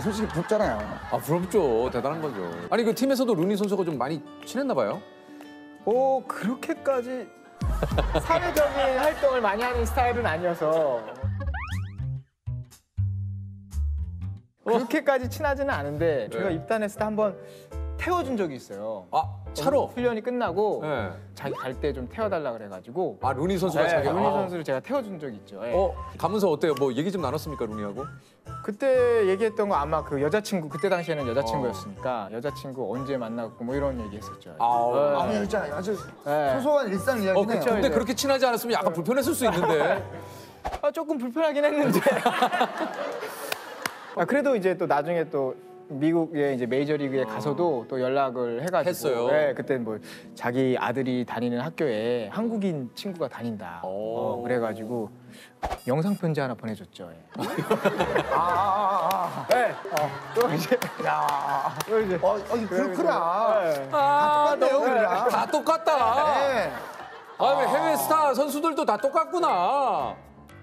D: 솔직히 부럽잖아요.
A: 부럽죠. 대단한 거죠. 아니 그 팀에서도 루니 선수가 좀 많이 친했나 봐요.
I: 그렇게까지 사회적인 활동을 많이 하는 스타일은 아니어서 그렇게까지 친하지는 않은데 제가 입단했을 때 한번 태워준 적이 있어요.
A: 아 차로?
I: 훈련이 끝나고
A: 네.
I: 자기 갈 때 좀 태워달라 그래가지고
A: 아 루니 선수가 자기
I: 루니 선수를 제가 태워준 적이 있죠. 예.
A: 가면서 어때요? 뭐 얘기 좀 나눴습니까 루니하고?
I: 그때 얘기했던 거 아마 그 여자친구 그때 당시에는 여자친구였으니까 여자친구 언제 만나고 뭐 이런 얘기했었죠.
D: 아, 그냥 있잖아요. 아주 소소한 일상 이야기네요.
I: 그쵸.
A: 근데
I: 이제.
A: 그렇게 친하지 않았으면 약간 불편했을 수 있는데.
I: 조금 불편하긴 했는데. 그래도 이제 또 나중에 또 미국의 이제 메이저리그에 가서도 또 연락을 해가지고
A: 했어요?
I: 네, 그때 뭐 자기 아들이 다니는 학교에 한국인 친구가 다닌다. 그래가지고 영상 편지 하나 보내줬죠. 예. 네. 또 이제 또 이제
D: 그렇구나.
I: 네.
D: 똑같네요, 그냥.
A: 다 똑같다.
D: 네.
A: 아 왜 해외 스타 선수들도 다 똑같구나.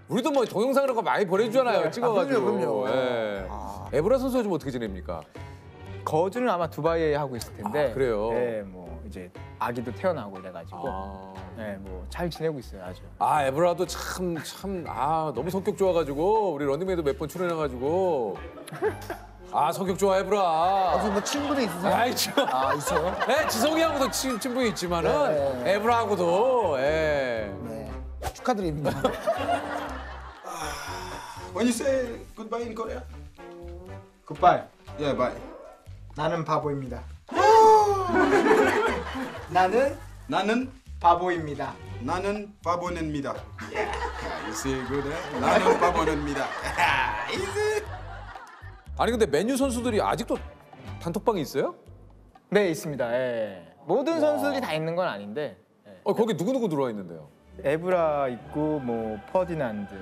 A: 우리도 뭐 동영상 그런 거 많이 보내주잖아요. 찍어가지고.
D: 그럼요.
A: 예. 에브라 선수 요즘 어떻게 지냅니까?
I: 거주는 아마 두바이에 하고 있을 텐데.
A: 그래요?
I: 네, 뭐 이제 아기도 태어나고 이래가지고. 네, 뭐 잘 지내고 있어요, 아주.
A: 에브라도 너무 성격 좋아가지고 우리 런닝맨도 몇 번 출연해가지고 성격 좋아 에브라.
D: 무슨 뭐 친구도 있으세요?
A: 아이 참.
D: 있어요?
A: 네, 지성이하고도 친분이 있지만은 에브라하고도. 예.
D: 네. 축하드립니다.
J: When you say goodbye in Korea?
K: 굿바이.
J: Yeah, bye.
K: 나는 바보입니다. 나는 바보입니다.
J: 나는 바보입니다. Yeah, you say good, eh? 나는 바보입니다. Easy.
A: 아니 근데 맨유 선수들이 아직도 단톡방이 있어요?
I: 네, 있습니다. 예. 모든 선수들이 다 있는 건 아닌데.
A: 거기 누구 들어와 있는데요?
I: 에브라 있고 뭐 퍼디난드.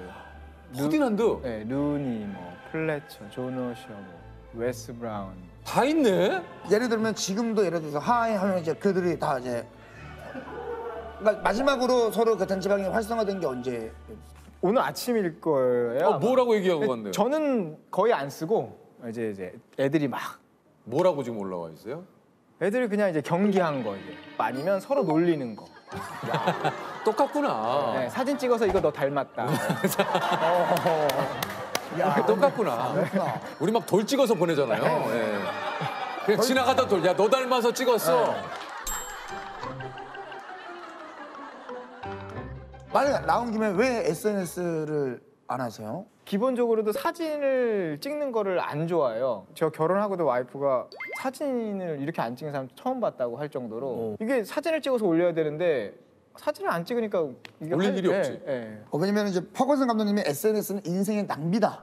A: 퍼디난드?
I: 네, 루니, 뭐 플래처, 조너셔, 뭐 웨스 브라운.
A: 다 있네?
D: 예를 들면 지금도 예를 들어서 하이 하면 이제 그들이 다 이제 그러니까 마지막으로 서로 그 단체방이 활성화된 게 언제?
I: 오늘 아침일 거예요. 아마.
A: 뭐라고 얘기하고 갔네요?
I: 저는 거의 안 쓰고 이제 애들이 막
A: 뭐라고 지금 올라와 있어요?
I: 애들이 그냥 이제 경기한 거 이제 아니면 서로 놀리는 거.
A: 똑같구나.
I: 네, 사진 찍어서 이거 너 닮았다.
A: 똑같구나. 우리 막 돌 찍어서 보내잖아요. 예. 그냥 지나가다 돌. 야, 너 닮아서 찍었어.
D: 말 나온 김에 왜 SNS를 안 하세요?
I: 기본적으로도 사진을 찍는 거를 안 좋아해요. 저 결혼하고도 와이프가 사진을 이렇게 안 찍는 사람 처음 봤다고 할 정도로 이게 사진을 찍어서 올려야 되는데 사진을 안 찍으니까 이게
A: 올릴 일이 없지.
D: 왜냐면 이제 퍼거슨 감독님이 SNS는 인생의 낭비다.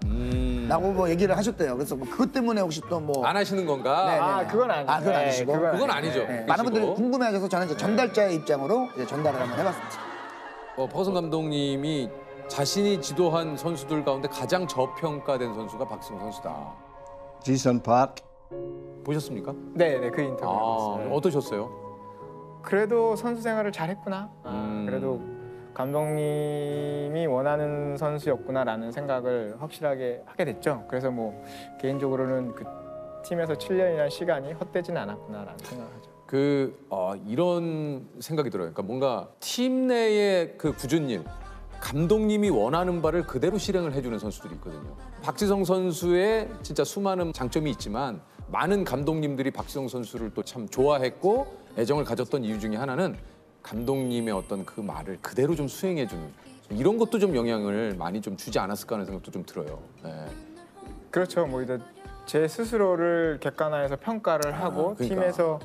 D: 라고 뭐 얘기를 하셨대요. 그래서 뭐 그것 때문에 혹시 또 뭐
A: 안 하시는 건가?
D: 네네네.
I: 그건 아니죠.
D: 그건 아니시고.
A: 그건 아니죠.
D: 많은 분들이 궁금해하셔서 저는 이제 전달자의 입장으로 이제 전달을 한번 해봤습니다.
A: 퍼거슨 감독님이 자신이 지도한 선수들 가운데 가장 저평가된 선수가 박승호 선수다.
J: Jason Park.
A: 보셨습니까?
I: 네, 그 인터뷰 봤어요.
A: 어떠셨어요?
I: 그래도 선수 생활을 잘했구나. 그래도 감독님이 원하는 선수였구나라는 생각을 확실하게 하게 됐죠. 그래서 뭐 개인적으로는 그 팀에서 7년이라는 시간이 헛되지는 않았구나라는 생각을 하죠.
A: 이런 생각이 들어요. 그러니까 뭔가 팀 내의 그 굳은 일, 감독님이 원하는 바를 그대로 실행을 해주는 선수들이 있거든요. 박지성 선수의 진짜 수많은 장점이 있지만 많은 감독님들이 박지성 선수를 또 참 좋아했고 애정을 가졌던 이유 중에 하나는 감독님의 어떤 그 말을 그대로 좀 수행해주는 이런 것도 좀 영향을 많이 좀 주지 않았을까 하는 생각도 좀 들어요. 네.
I: 그렇죠. 뭐 이제 제 스스로를 객관화해서 평가를 하고
A: 그러니까.
I: 팀에서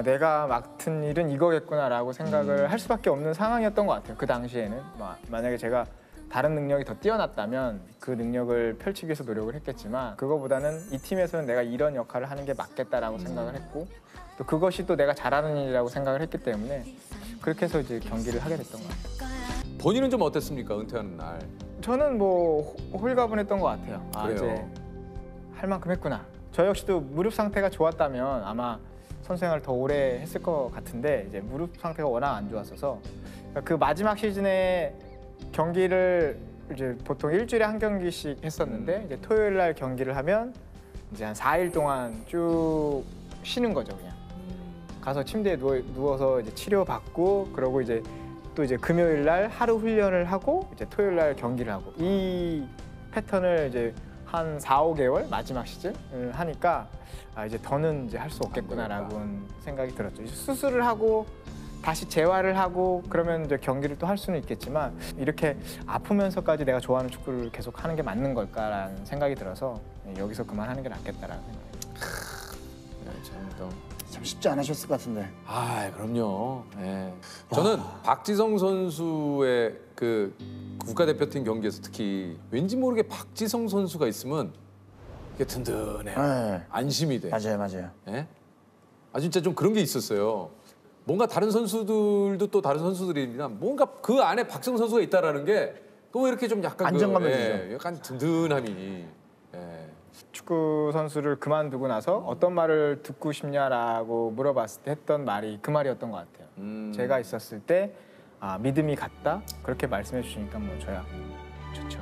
I: 내가 맡은 일은 이거겠구나라고 생각을 할 수밖에 없는 상황이었던 것 같아요. 그 당시에는 만약에 제가 다른 능력이 더 뛰어났다면 그 능력을 펼치기 위해서 노력을 했겠지만 그거보다는 이 팀에서는 내가 이런 역할을 하는 게 맞겠다라고 생각을 했고 또 그것이 또 내가 잘하는 일이라고 생각을 했기 때문에 그렇게 해서 이제 경기를 하게 됐던 것 같아요.
A: 본인은 좀 어땠습니까? 은퇴하는 날.
I: 저는 뭐 홀가분했던 것 같아요.
A: 그래요?
I: 이제 할 만큼 했구나. 저 역시도 무릎 상태가 좋았다면 아마 선수생활을 더 오래 했을 것 같은데 이제 무릎 상태가 워낙 안 좋았어서 그 마지막 시즌에 경기를 이제 보통 일주일에 한 경기씩 했었는데 이제 토요일 날 경기를 하면 이제 한 4일 동안 쭉 쉬는 거죠 그냥. 가서 침대에 누워서 이제 치료받고 그러고 이제 또 이제 금요일 날 하루 훈련을 하고 이제 토요일 날 경기를 하고 이 패턴을 이제 한 4, 5개월 마지막 시즌을 하니까 이제 더는 이제 할 수 없겠구나라고 생각이 들었죠. 이제 수술을 하고 다시 재활을 하고 그러면 이제 경기를 또 할 수는 있겠지만 이렇게 아프면서까지 내가 좋아하는 축구를 계속 하는 게 맞는 걸까라는 생각이 들어서 여기서 그만하는 게 낫겠다라는 생각이.
D: 참 쉽지 않으셨을 것 같은데.
A: 아, 그럼요. 예. 저는 박지성 선수의 그 국가대표팀 경기에서 특히 왠지 모르게 박지성 선수가 있으면 이게 든든해요.
D: 네.
A: 안심이 돼.
D: 맞아요.
A: 예? 아 진짜 좀 그런 게 있었어요. 뭔가 다른 선수들도 또 다른 선수들이나 뭔가 그 안에 박지성 선수가 있다라는 게 또 이렇게 좀 약간
D: 안정감을
A: 주죠. 약간 든든함이. 예.
I: 축구 선수를 그만두고 나서 어떤 말을 듣고 싶냐라고 물어봤을 때 했던 말이 그 말이었던 것 같아요. 제가 있었을 때 믿음이 갔다 그렇게 말씀해 주시니까 뭐 저야 좋죠.